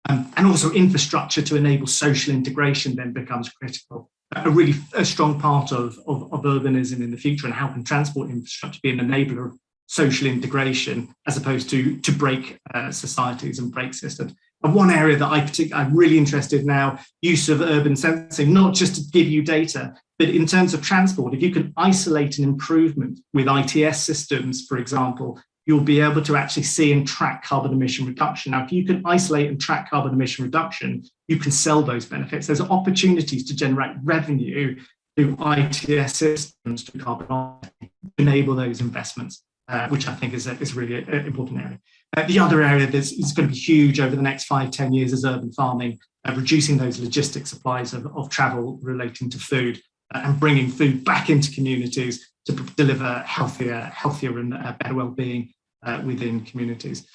And also infrastructure to enable social integration then becomes critical. A strong part of urbanism in the future, and how can transport infrastructure be an enabler of social integration as opposed to break societies and break systems. And one area that I'm really interested now, use of urban sensing, not just to give you data, but in terms of transport, if you can isolate an improvement with ITS systems, for example, you'll be able to actually see and track carbon emission reduction. Now, if you can isolate and track carbon emission reduction, you can sell those benefits. There's opportunities to generate revenue through ITS systems to enable those investments. which I think is a really important area. The other area that's is going to be huge over the next 5-10 years is urban farming, reducing those logistic supplies of travel relating to food and bringing food back into communities to deliver healthier and better well-being within communities.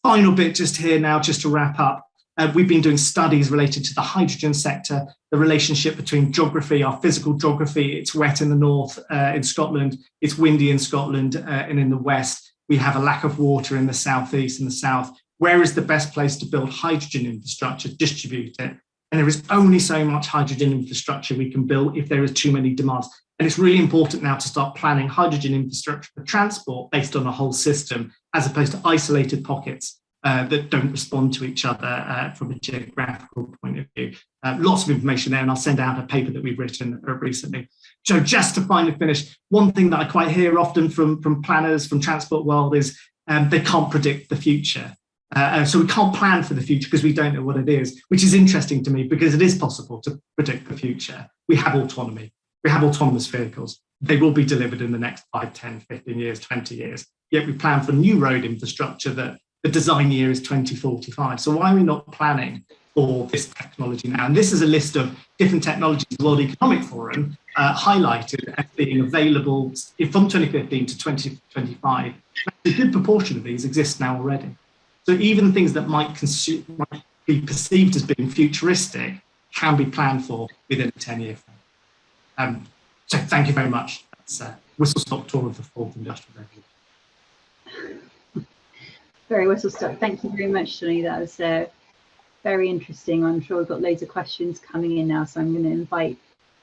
Final bit just here now, just to wrap up. We've been doing studies related to the hydrogen sector, the relationship between geography, our physical geography. It's wet in the north in Scotland, it's windy in Scotland and in the west. We have a lack of water in the southeast and the south. Where is the best place to build hydrogen infrastructure, distribute it? And there is only so much hydrogen infrastructure we can build if there are too many demands. And it's really important now to start planning hydrogen infrastructure for transport based on a whole system, as opposed to isolated pockets that don't respond to each other from a geographical point of view. Lots of information there, and I'll send out a paper that we've written recently. So just to finally finish, one thing that I quite hear often from planners, from transport world is they can't predict the future. So we can't plan for the future because we don't know what it is, which is interesting to me because it is possible to predict the future. We have autonomy. We have autonomous vehicles. They will be delivered in the next 5, 10, 15 years, 20 years. Yet we plan for new road infrastructure that the design year is 2045. So why are we not planning for this technology now? And this is a list of different technologies the World Economic Forum highlighted as being available from 2015 to 2025. A good proportion of these exist now already. So even things that might be perceived as being futuristic can be planned for within a 10-year frame. So thank you very much. That's a whistle-stop tour of the fourth industrial revolution. Very whistle-stop. Thank you very much, Johnny. That was very interesting. I'm sure we've got loads of questions coming in now, so I'm going to invite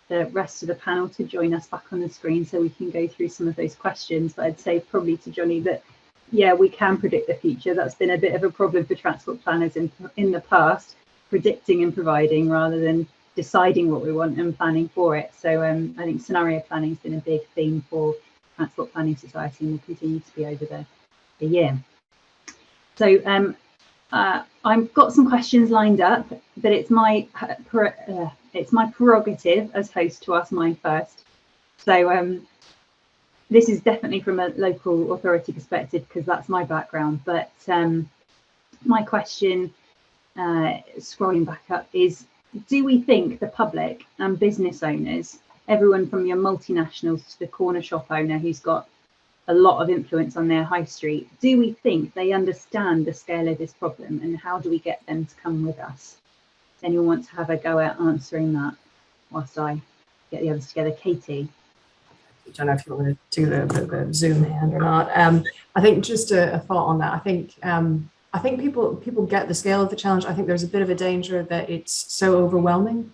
the rest of the panel to join us back on the screen so we can go through some of those questions. But I'd say probably to Johnny that, yeah, we can predict the future. That's been a bit of a problem for transport planners in the past, predicting and providing rather than deciding what we want and planning for it. So I think scenario planning has been a big theme for Transport Planning Society and will continue to be over the year. So I've got some questions lined up, but it's my prerogative as host to ask mine first. So this is definitely from a local authority perspective because that's my background. But my question, scrolling back up, is: do we think the public and business owners, everyone from your multinationals to the corner shop owner who's got a lot of influence on their high street, do we think they understand the scale of this problem, and how do we get them to come with us? Does anyone want to have a go at answering that whilst I get the others together? Katie? I don't know if you want to do the Zoom hand or not. I think just a thought on that. I think people get the scale of the challenge. I think there's a bit of a danger that it's so overwhelming,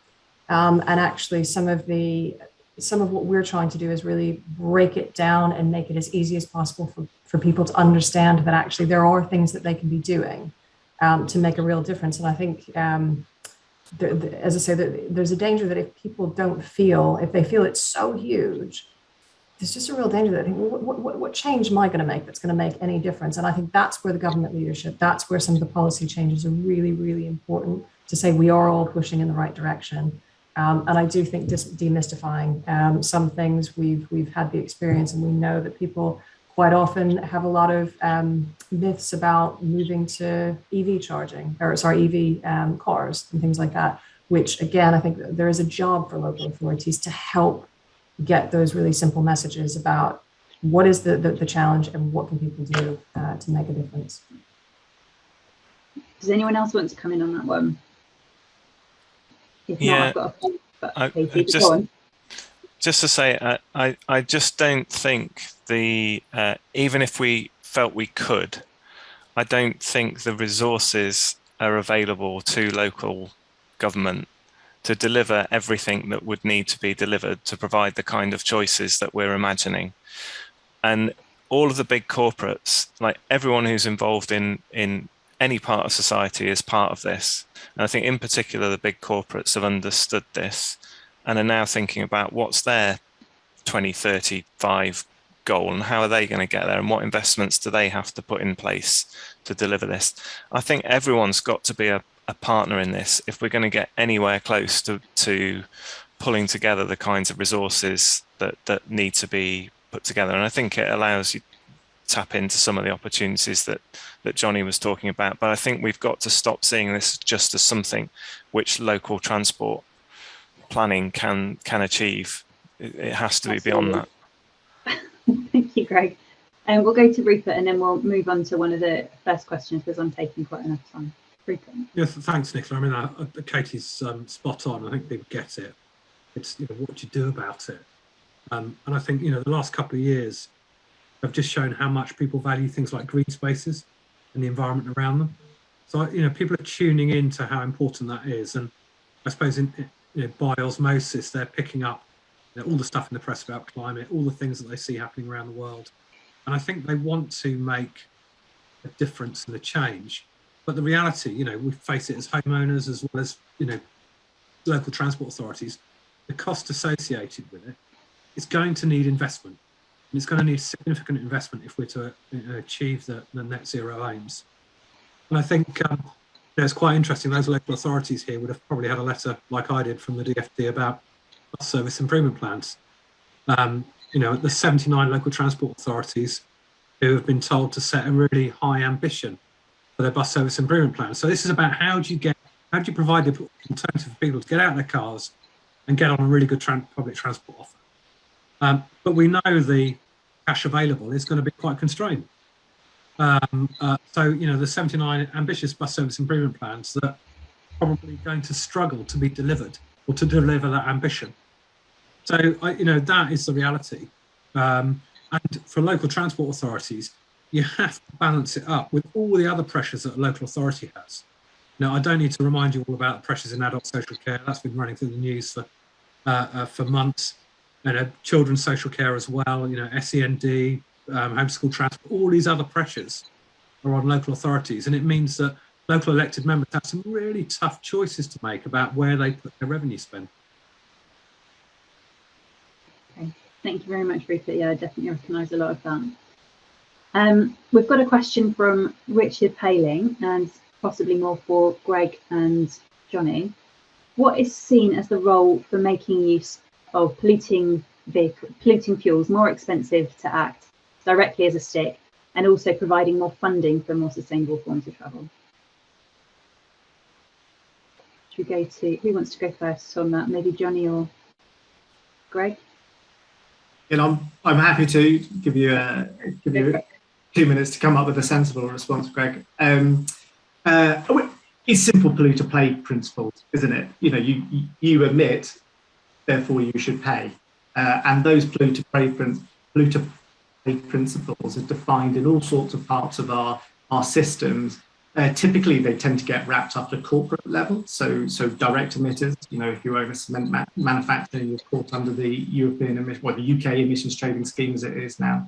and actually some of what we're trying to do is really break it down and make it as easy as possible for people to understand that actually there are things that they can be doing to make a real difference. And I think, as I say, there's a danger that if people don't feel, if they feel it's so huge, there's just a real danger that I think, well, what change am I going to make that's going to make any difference? And I think that's where the government leadership, that's where some of the policy changes are really, really important to say we are all pushing in the right direction. And I do think demystifying some things, we've had the experience, and we know that people quite often have a lot of myths about moving to EV charging, or sorry, EV cars and things like that, which again, I think there is a job for local authorities to help get those really simple messages about what is the challenge and what can people do to make a difference. Does anyone else want to come in on that one? If yeah, not, I've got a Katie, just to say, I just don't think even if we felt we could, I don't think the resources are available to local government to deliver everything that would need to be delivered to provide the kind of choices that we're imagining. And all of the big corporates, like everyone who's involved in any part of society is part of this. And I think in particular, the big corporates have understood this and are now thinking about what's their 2035 goal and how are they going to get there and what investments do they have to put in place to deliver this. I think everyone's got to be a partner in this if we're going to get anywhere close to pulling together the kinds of resources that need to be put together. And I think it allows you tap into some of the opportunities that Johnny was talking about. But I think we've got to stop seeing this just as something which local transport planning can achieve. It has to be beyond that. Thank you, Greg. And we'll go to Rupert, and then we'll move on to one of the first questions, because I'm taking quite enough time. Rupert. Yes, thanks, Nicola. I mean, Katie's spot on. I think people get it. It's, you know, what do you do about it? And I think, you know, the last couple of years have just shown how much people value things like green spaces and the environment around them. So, you know, people are tuning into how important that is. And I suppose, by osmosis, they're picking up, you know, all the stuff in the press about climate, all the things that they see happening around the world. And I think they want to make a difference and a change. But the reality, you know, we face it as homeowners as well as, you know, local transport authorities, the cost associated with it is going to need investment. And it's going to need significant investment if we're to achieve the net zero aims. And I think it's quite interesting, those local authorities here would have probably had a letter like I did from the DfT about bus service improvement plans. You know, the 79 local transport authorities who have been told to set a really high ambition for their bus service improvement plans. So this is about how do you provide the alternative for people to get out of their cars and get on a really good public transport offer. But we know the cash available is going to be quite constrained. So, you know, the 79 ambitious bus service improvement plans that are probably going to struggle to be delivered or to deliver that ambition. So, you know, that is the reality. And for local transport authorities, you have to balance it up with all the other pressures that a local authority has. Now, I don't need to remind you all about the pressures in adult social care. That's been running through the news for months. You know, children's social care as well, you know, SEND, homeschool transport, all these other pressures are on local authorities. And it means that local elected members have some really tough choices to make about where they put their revenue spend. Okay, thank you very much, Rupert. Yeah, I definitely recognise a lot of that. We've got a question from Richard Paling, and possibly more for Greg and Johnny. What is seen as the role for making use of polluting fuels more expensive to act directly as a stick, and also providing more funding for more sustainable forms of travel? Should we go to, who wants to go first on that? Maybe Johnny or Greg? And I'm happy to give you 2 minutes to come up with a sensible response, Greg. It's simple polluter pay principles, isn't it? You know, you emit, therefore you should pay. And those polluter pay principles are defined in all sorts of parts of our systems. Typically, they tend to get wrapped up at a corporate level. So direct emitters, you know, if you own a cement manufacturer, you're caught under the European emission, well, the UK emissions trading scheme as it is now.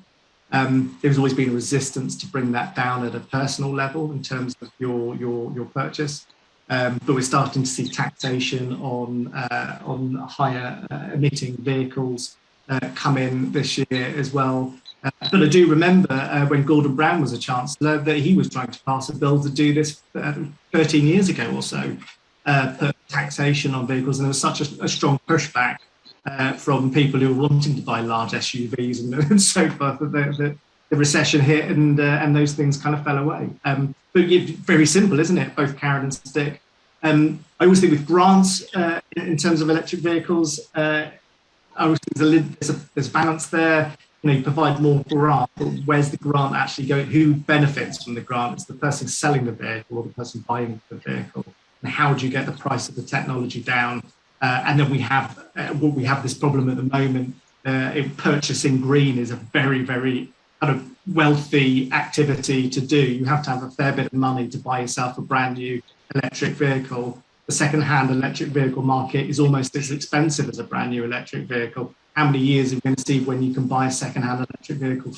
There's always been a resistance to bring that down at a personal level in terms of your purchase. But we're starting to see taxation on higher emitting vehicles come in this year as well. But I do remember when Gordon Brown was a chancellor that he was trying to pass a bill to do this 13 years ago or so, put taxation on vehicles, and there was such a strong pushback from people who were wanting to buy large SUVs and so forth that the recession hit and those things kind of fell away. But very simple, isn't it? Both carrot and stick. I always think with grants in terms of electric vehicles, I always think there's a balance there. You know, you provide more grant, but where's the grant actually going? Who benefits from the grant? It's the person selling the vehicle or the person buying the vehicle. And how do you get the price of the technology down? And then we have this problem at the moment. Purchasing green is a very, very kind of wealthy activity to do. You have to have a fair bit of money to buy yourself a brand new electric vehicle. The second-hand electric vehicle market is almost as expensive as a brand new electric vehicle. How many years are we going to see when you can buy a second-hand electric vehicle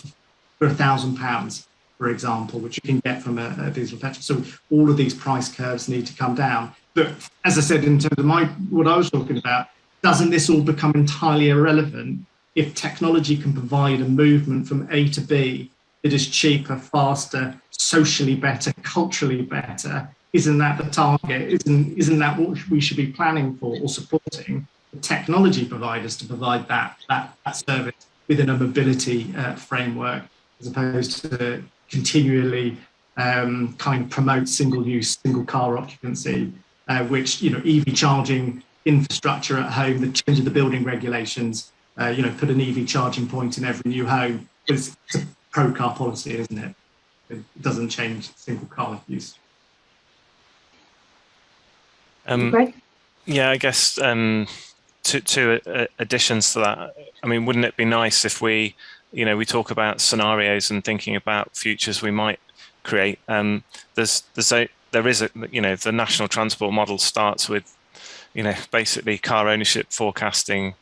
for £1,000, for example, which you can get from a diesel petrol? So all of these price curves need to come down. But as I said, in terms of what I was talking about, doesn't this all become entirely irrelevant if technology can provide a movement from A to B that is cheaper, faster, socially better, culturally better? Isn't that the target? Isn't that what we should be planning for or supporting the technology providers to provide that service within a mobility framework? as opposed to continually kind of promote single-use, single-car occupancy, which, you know, EV charging infrastructure at home, the change of the building regulations, you know, put an EV charging point in every new home. It's a pro-car policy, isn't it? It doesn't change single-car use. Yeah, I guess two additions to that. I mean, wouldn't it be nice if we, you know, we talk about scenarios and thinking about futures we might create. There is a, you know, the national transport model starts with, you know, basically car ownership forecasting,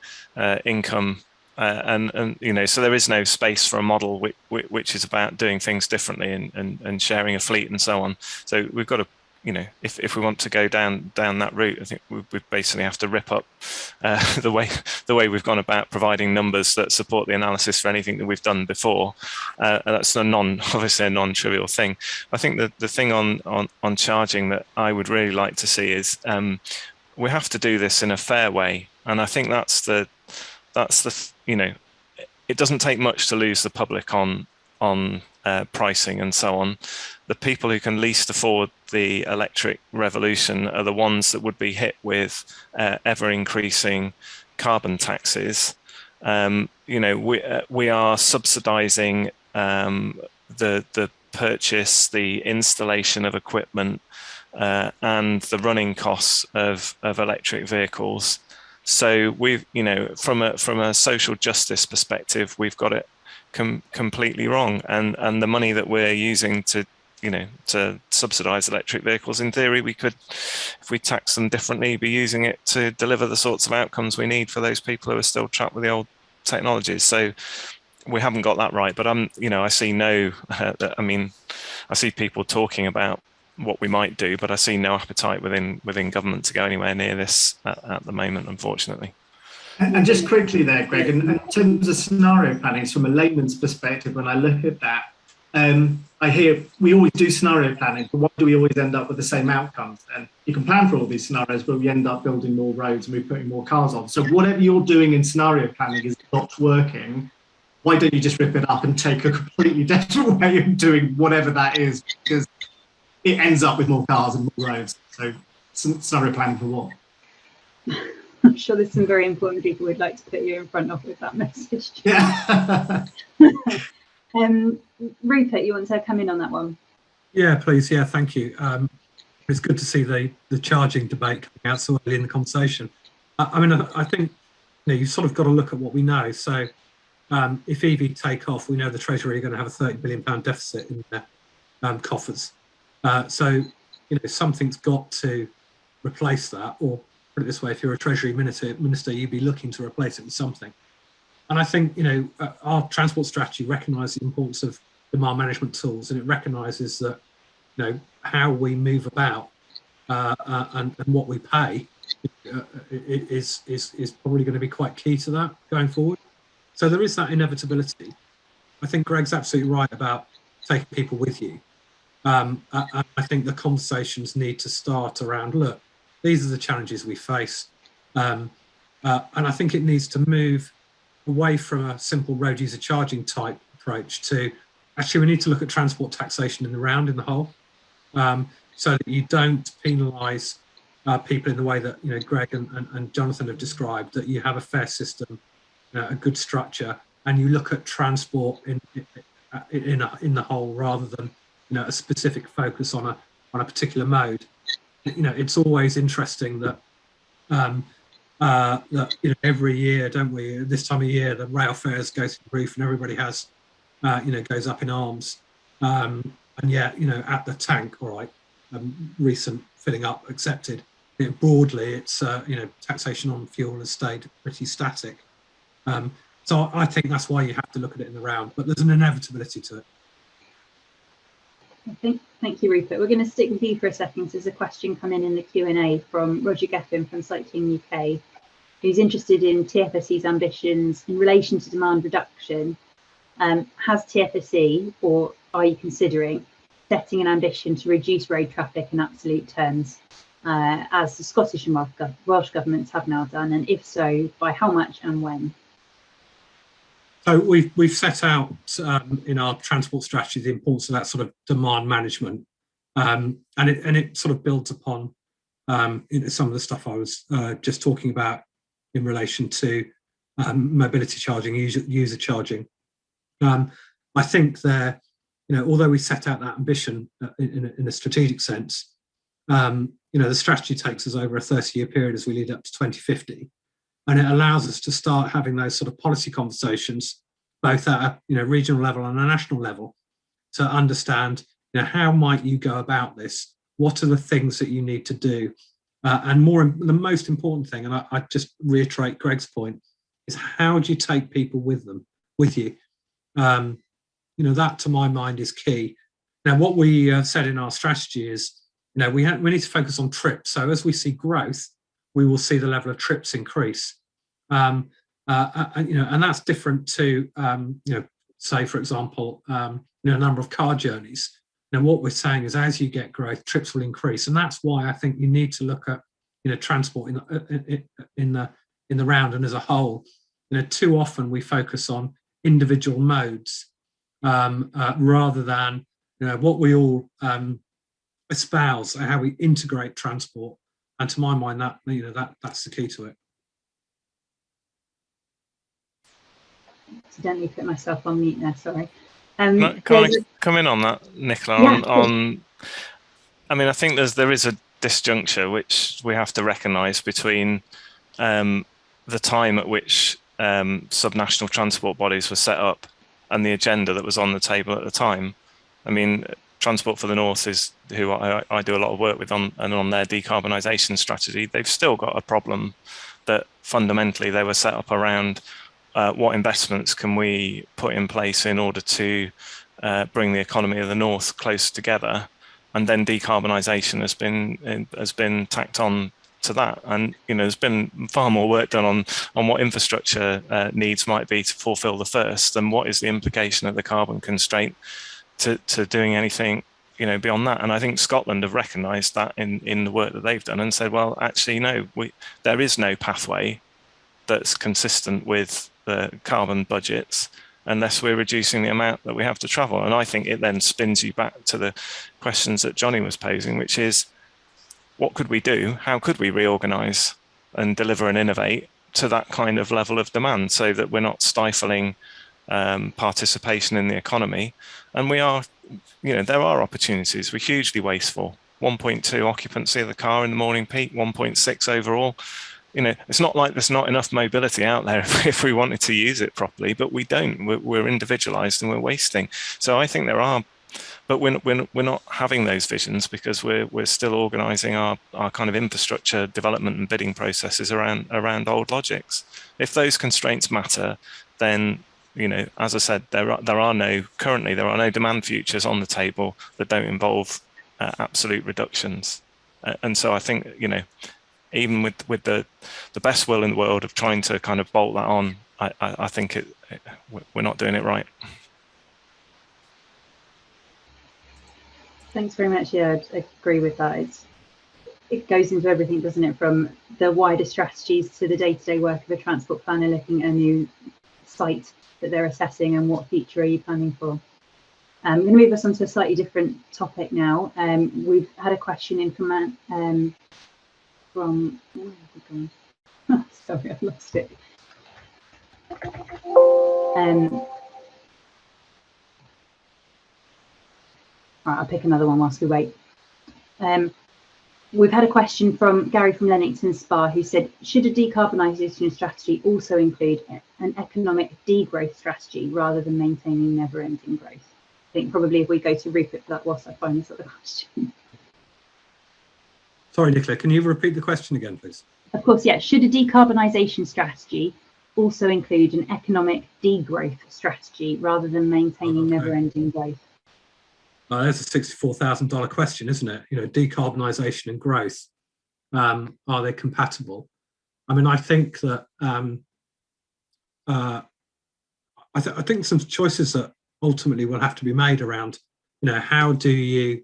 income, and you know, so there is no space for a model which is about doing things differently and sharing a fleet and so on. So we've got to, you know, if we want to go down that route, I think we basically have to rip up the way we've gone about providing numbers that support the analysis for anything that we've done before. That's obviously a non-trivial thing. I think the thing on charging that I would really like to see is we have to do this in a fair way, and I think that's the you know, it doesn't take much to lose the public on pricing and so on. The people who can least afford the electric revolution are the ones that would be hit with ever increasing carbon taxes. You know, we are subsidizing the purchase, the installation of equipment, and the running costs of electric vehicles. So we've, you know, from a social justice perspective, we've got it completely wrong. And the money that we're using to, you know, to subsidize electric vehicles, in theory, we could, if we tax them differently, be using it to deliver the sorts of outcomes we need for those people who are still trapped with the old technologies. So we haven't got that right. But you know, I see I mean, I see people talking about what we might do, but I see no appetite within government to go anywhere near this at the moment, unfortunately. And just quickly there, Greg, in terms of scenario planning, from a layman's perspective, when I look at that, I hear we always do scenario planning, but why do we always end up with the same outcomes? And you can plan for all these scenarios, but we end up building more roads and we're putting more cars on. So whatever you're doing in scenario planning is not working. Why don't you just rip it up and take a completely different way of doing whatever that is? Because it ends up with more cars and more roads. So scenario planning for what? I'm sure there's some very important people who'd like to put you in front of with that message. Yeah. Rupert, you want to come in on that one? Yeah, please. Yeah, thank you. It's good to see the charging debate coming out so early in the conversation. I mean, I think, you know, you've sort of got to look at what we know. So if EV take off, we know the Treasury are going to have a £30 billion deficit in their coffers. So, you know, something's got to replace that, or put it this way, if you're a Treasury minister, you'd be looking to replace it with something. And I think, you know, our transport strategy recognises the importance of demand management tools, and it recognises that, you know, how we move about and what we pay is probably going to be quite key to that going forward. So there is that inevitability. I think Greg's absolutely right about taking people with you. And I think the conversations need to start around, look, these are the challenges we face. And I think it needs to move away from a simple road user charging type approach to, actually, we need to look at transport taxation in the whole, so that you don't penalise people in the way that, you know, Greg and Jonathan have described, that you have a fair system, you know, a good structure, and you look at transport in the whole rather than, you know, a specific focus on a particular mode. You know, it's always interesting that that, you know, every year, don't we, this time of year, the rail fares go through the roof and everybody has, you know, goes up in arms. And yet, you know, at the tank, all right, recent filling up accepted. You know, broadly, it's, you know, taxation on fuel has stayed pretty static. So I think that's why you have to look at it in the round, but there's an inevitability to it. Thank you, Rupert. We're going to stick with you for a second. So there's a question come in the Q&A from Roger Geffen from Cycling UK, who's interested in TfSE's ambitions in relation to demand reduction. Has TfSE, or are you considering setting an ambition to reduce road traffic in absolute terms, as the Scottish and Welsh governments have now done, and if so, by how much and when? So we've set out in our transport strategy the importance of that sort of demand management, and it sort of builds upon some of the stuff I was just talking about in relation to mobility charging, user charging. I think there, although we set out that ambition in a strategic sense, the strategy takes us over a 30-year period as we lead up to 2050. And it allows us to start having those sort of policy conversations, both at a regional level and a national level, to understand how might you go about this? What are the things that you need to do? And the most important thing, and I just reiterate Greg's point, is how do you take people with you? That to my mind is key. Now, what we said in our strategy is, we need to focus on trips. So as we see growth, we will see the level of trips increase. And that's different to, say, for example, a number of car journeys. Now, what we're saying is, as you get growth, trips will increase, and that's why I think you need to look at, transport in the round and as a whole. Too often we focus on individual modes rather than what we all espouse, how we integrate transport. And to my mind, that's the key to it. Accidentally put myself on mute there, sorry. Can I come in on that, Nicola? Yeah, I think there is a disjuncture which we have to recognise between the time at which subnational transport bodies were set up and the agenda that was on the table at the time. Transport for the North is who I do a lot of work with on their decarbonisation strategy. They've still got a problem that fundamentally they were set up around what investments can we put in place in order to bring the economy of the North close together, and then decarbonisation has been tacked on to that. And there's been far more work done on what infrastructure needs might be to fulfil the first, and what is the implication of the carbon constraint to doing anything beyond that. And I think Scotland have recognised that in the work that they've done and said, well, actually no, there is no pathway that's consistent with the carbon budgets unless we're reducing the amount that we have to travel. And I think it then spins you back to the questions that Johnny was posing, which is, what could we do? How could we reorganise and deliver and innovate to that kind of level of demand so that we're not stifling participation in the economy? And we are, there are opportunities. We're hugely wasteful. 1.2 occupancy of the car in the morning peak, 1.6 overall. It's not like there's not enough mobility out there if we wanted to use it properly, but we don't. We're individualised and we're wasting. So I think there are, but we're not having those visions because we're still organising our kind of infrastructure development and bidding processes around old logics. If those constraints matter, then as I said, there are no demand futures on the table that don't involve absolute reductions. And so I think even with the best will in the world of trying to kind of bolt that on, I think we're not doing it right. Thanks very much. Yeah, I agree with that. It goes into everything, doesn't it? From the wider strategies to the day-to-day work of a transport planner looking at a new site that they're assessing and what feature are you planning for. I'm going to move us on to a slightly different topic now. We've had a question in from sorry, I've lost it. Right, I'll pick another one whilst we wait. We've had a question from Gary from Lennoxton Spa, who said, should a decarbonisation strategy also include an economic degrowth strategy rather than maintaining never-ending growth? I think probably if we go to Rupert for that whilst I find this other question. Sorry, Nicola, can you repeat the question again, please? Of course, yeah. Should a decarbonisation strategy also include an economic degrowth strategy rather than maintaining never-ending growth? That's a $64,000 question, isn't it? Decarbonisation and growth, are they compatible? I think that I think some choices that ultimately will have to be made around, how do you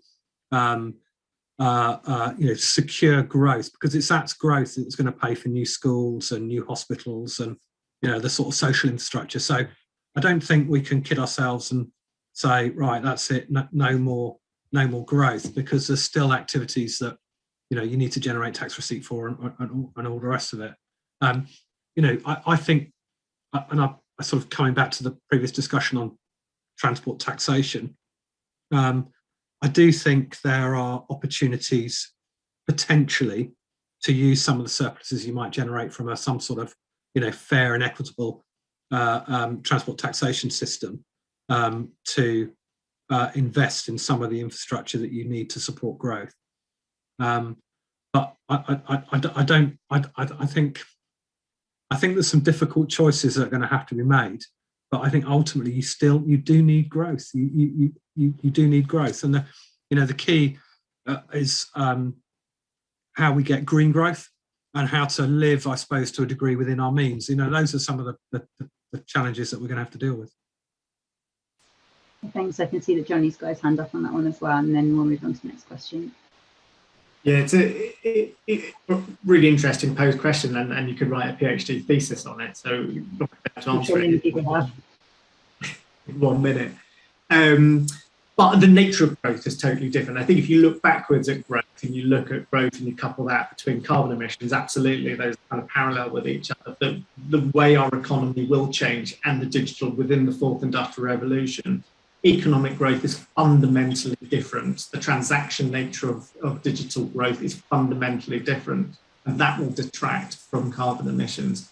secure growth, because that's growth that's going to pay for new schools and new hospitals and the sort of social infrastructure. So I don't think we can kid ourselves and say, right, that's it, no more growth, because there's still activities that, you know, you need to generate tax receipt for and all the rest of it. You know, I think, and I sort of coming back to the previous discussion on transport taxation, I do think there are opportunities potentially to use some of the surpluses you might generate from some sort of, you know, fair and equitable transport taxation system to invest in some of the infrastructure that you need to support growth. But I think there's some difficult choices that are going to have to be made. But I think ultimately you do need growth. You do need growth, and the key is how we get green growth and how to live, I suppose, to a degree within our means. You know, those are some of the challenges that we're going to have to deal with. Thanks. I can see that Johnny's got his hand up on that one as well, and then we'll move on to the next question. Yeah, it's a really interesting posed question, and you could write a PhD thesis on it. So not prepared to answer it in 1 minute. But the nature of growth is totally different. I think if you look backwards at growth and you look at growth and you couple that between carbon emissions, absolutely those kind of parallel with each other. The way our economy will change and the digital within the fourth industrial revolution, economic growth is fundamentally different. The transaction nature of digital growth is fundamentally different, and that will detract from carbon emissions.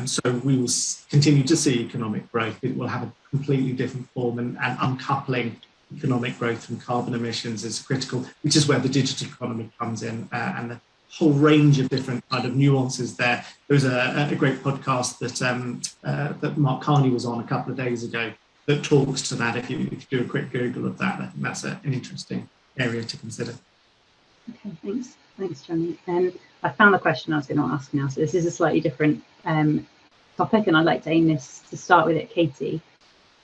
So we will continue to see economic growth. It will have a completely different form, and uncoupling economic growth from carbon emissions is critical, which is where the digital economy comes in, and the whole range of different kind of nuances there. There was a great podcast that Mark Carney was on a couple of days ago that talks to that. If you do a quick Google of that, I think that's an interesting area to consider. Okay, thanks, Johnny. I found the question I was going to ask now. So this is a slightly different topic, and I'd like to aim this to start with it, Katie.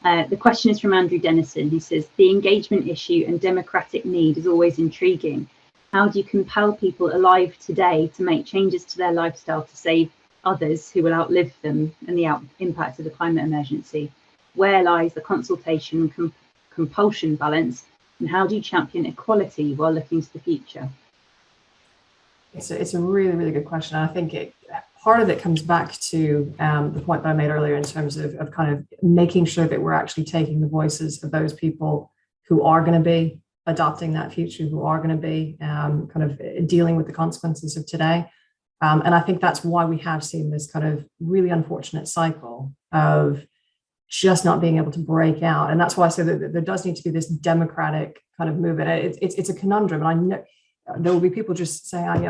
The question is from Andrew Dennison, who says, the engagement issue and democratic need is always intriguing. How do you compel people alive today to make changes to their lifestyle to save others who will outlive them and the impact of the climate emergency? Where lies the consultation and compulsion balance, and how do you champion equality while looking to the future? It's a really, really good question. I think part of it comes back to the point that I made earlier in terms of kind of making sure that we're actually taking the voices of those people who are going to be adopting that future, who are going to be kind of dealing with the consequences of today. And I think that's why we have seen this kind of really unfortunate cycle of just not being able to break out. And that's why I say that there does need to be this democratic kind of movement. It's a conundrum. And I know there will be people just saying, oh,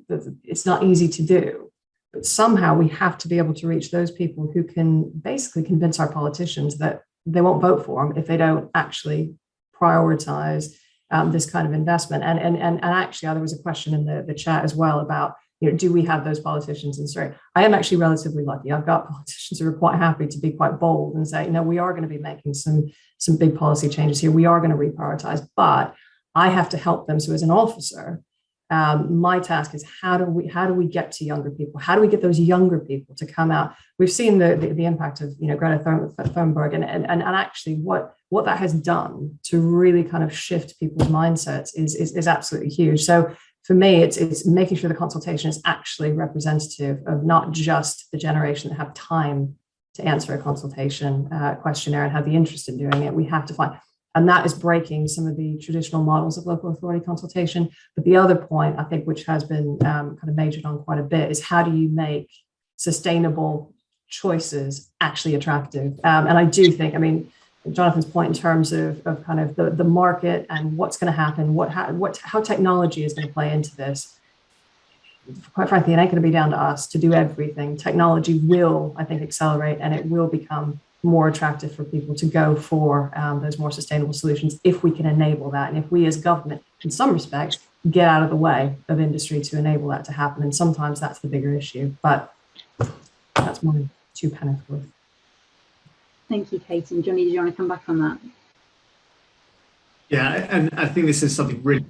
yeah, it's not easy to do. But somehow we have to be able to reach those people who can basically convince our politicians that they won't vote for them if they don't actually prioritize this kind of investment. And actually, there was a question in the chat as well about, you know, do we have those politicians in Surrey? I am actually relatively lucky. I've got politicians who are quite happy to be quite bold and say, no, we are going to be making some big policy changes here. We are going to reprioritize, but I have to help them. So as an officer, my task is how do we get to younger people? How do we get those younger people to come out? We've seen the impact of, you know, Greta Thunberg and actually what that has done to really kind of shift people's mindsets is absolutely huge. So for me, it's making sure the consultation is actually representative of not just the generation that have time to answer a consultation questionnaire and have the interest in doing it. We have to find. And that is breaking some of the traditional models of local authority consultation. But the other point, I think, which has been kind of majored on quite a bit, is how do you make sustainable choices actually attractive? And I do think, I mean, Jonathan's point in terms of kind of the market and what's going to happen, how technology is going to play into this. Quite frankly, it ain't going to be down to us to do everything. Technology will, I think, accelerate, and it will become more attractive for people to go for those more sustainable solutions if we can enable that. And if we as government, in some respects, get out of the way of industry to enable that to happen. And sometimes that's the bigger issue, but that's my 2 pence worth. Thank you, Kate. And Johnny, did you want to come back on that? Yeah, and I think this is something really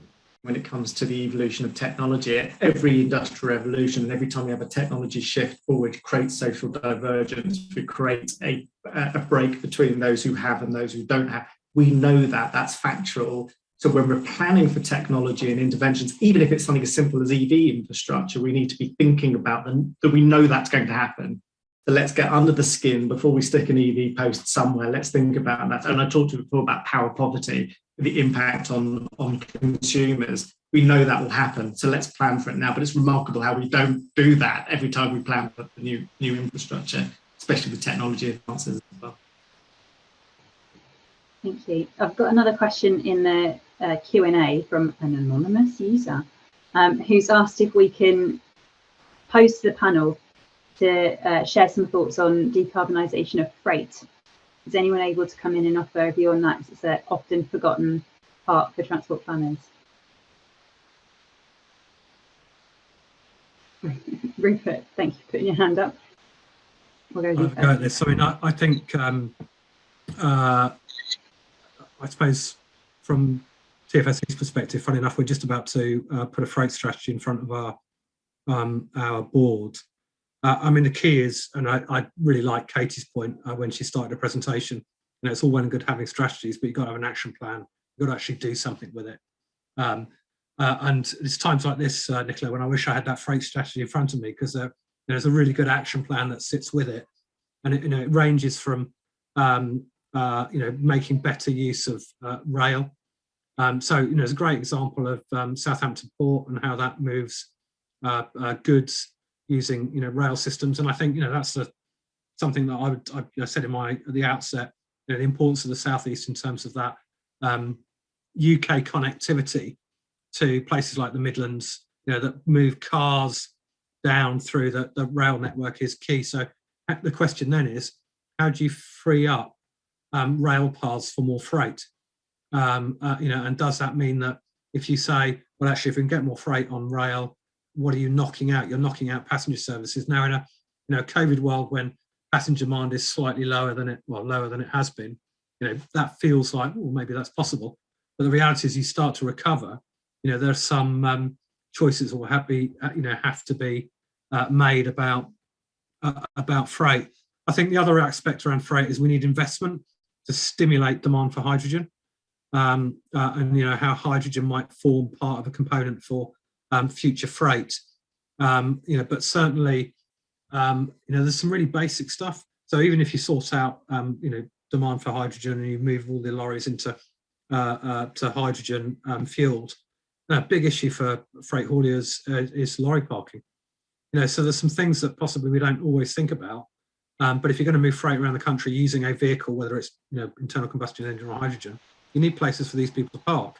when it comes to the evolution of technology. Every industrial revolution and every time we have a technology shift forward, creates social divergence. We create a break between those who have and those who don't have. We know that, that's factual. So when we're planning for technology and interventions, even if it's something as simple as EV infrastructure, we need to be thinking about them, that we know that's going to happen. So let's get under the skin before we stick an EV post somewhere. Let's think about that. And I talked to you before about power poverty, the impact on consumers. We know that will happen. So let's plan for it now. But it's remarkable how we don't do that every time we plan for the new infrastructure, especially with technology advances as well. Thank you. I've got another question in the Q&A from an anonymous user who's asked if we can post the panel to share some thoughts on decarbonisation of freight. Is anyone able to come in and offer a view on that? Because it's an often forgotten part for transport planners. Rupert, thank you for putting your hand up. We'll go with you go at this. I mean, I think, I suppose from TfSE's perspective, funny enough, we're just about to put a freight strategy in front of our board. I mean, the key is, and I really like Katie's point when she started the presentation, you know, it's all well and good having strategies, but you've got to have an action plan. You've got to actually do something with it. And it's times like this, Nicola, when I wish I had that freight strategy in front of me, because there's a really good action plan that sits with it. And it ranges from, making better use of rail. So, there's a great example of Southampton Port and how that moves goods using rail systems, and I think that's something that I said at the outset, the importance of the southeast in terms of that UK connectivity to places like the Midlands, that move cars down through the rail network is key. So the question then is, how do you free up rail paths for more freight? And does that mean that if you say, well, actually, if we can get more freight on rail, what are you knocking out? You're knocking out passenger services. Now, in a COVID world when passenger demand is slightly lower than it has been, that feels like, well, maybe that's possible. But the reality is, you start to recover. There are some choices that will have to be made about freight. I think the other aspect around freight is we need investment to stimulate demand for hydrogen, and how hydrogen might form part of a component for future freight, but certainly, there's some really basic stuff. So even if you sort out, demand for hydrogen and you move all the lorries into to hydrogen fueled, a big issue for freight hauliers is lorry parking. So there's some things that possibly we don't always think about. But if you're going to move freight around the country using a vehicle, whether it's internal combustion engine or hydrogen, you need places for these people to park.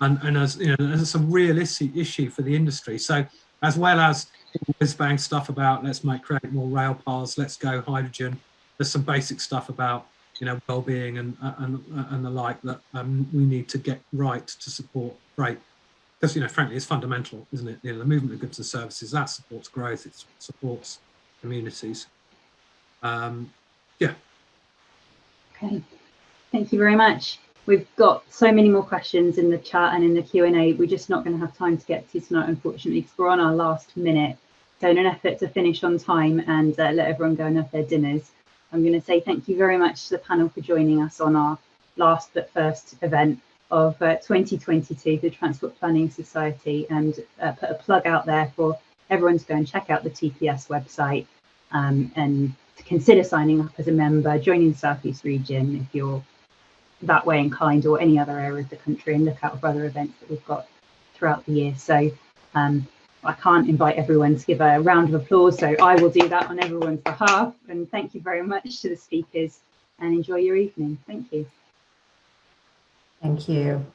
And as there's some real issue for the industry. So as well as whiz bang stuff about let's create more rail paths, let's go hydrogen, there's some basic stuff about well-being and the like that we need to get right to support freight. Because frankly, it's fundamental, isn't it? The movement of goods and services, that supports growth, it supports communities. Yeah. Okay, thank you very much. We've got so many more questions in the chat and in the Q&A. We're just not going to have time to get to tonight, unfortunately, because we're on our last minute. So in an effort to finish on time and let everyone go and have their dinners, I'm going to say thank you very much to the panel for joining us on our last but first event of 2022, the Transport Planning Society, and put a plug out there for everyone to go and check out the TPS website and to consider signing up as a member, joining the South East region if you're that way inclined, or any other area of the country, and look out for other events that we've got throughout the year. So I can't invite everyone to give a round of applause, so I will do that on everyone's behalf. And thank you very much to the speakers, and enjoy your evening. Thank you. Thank you.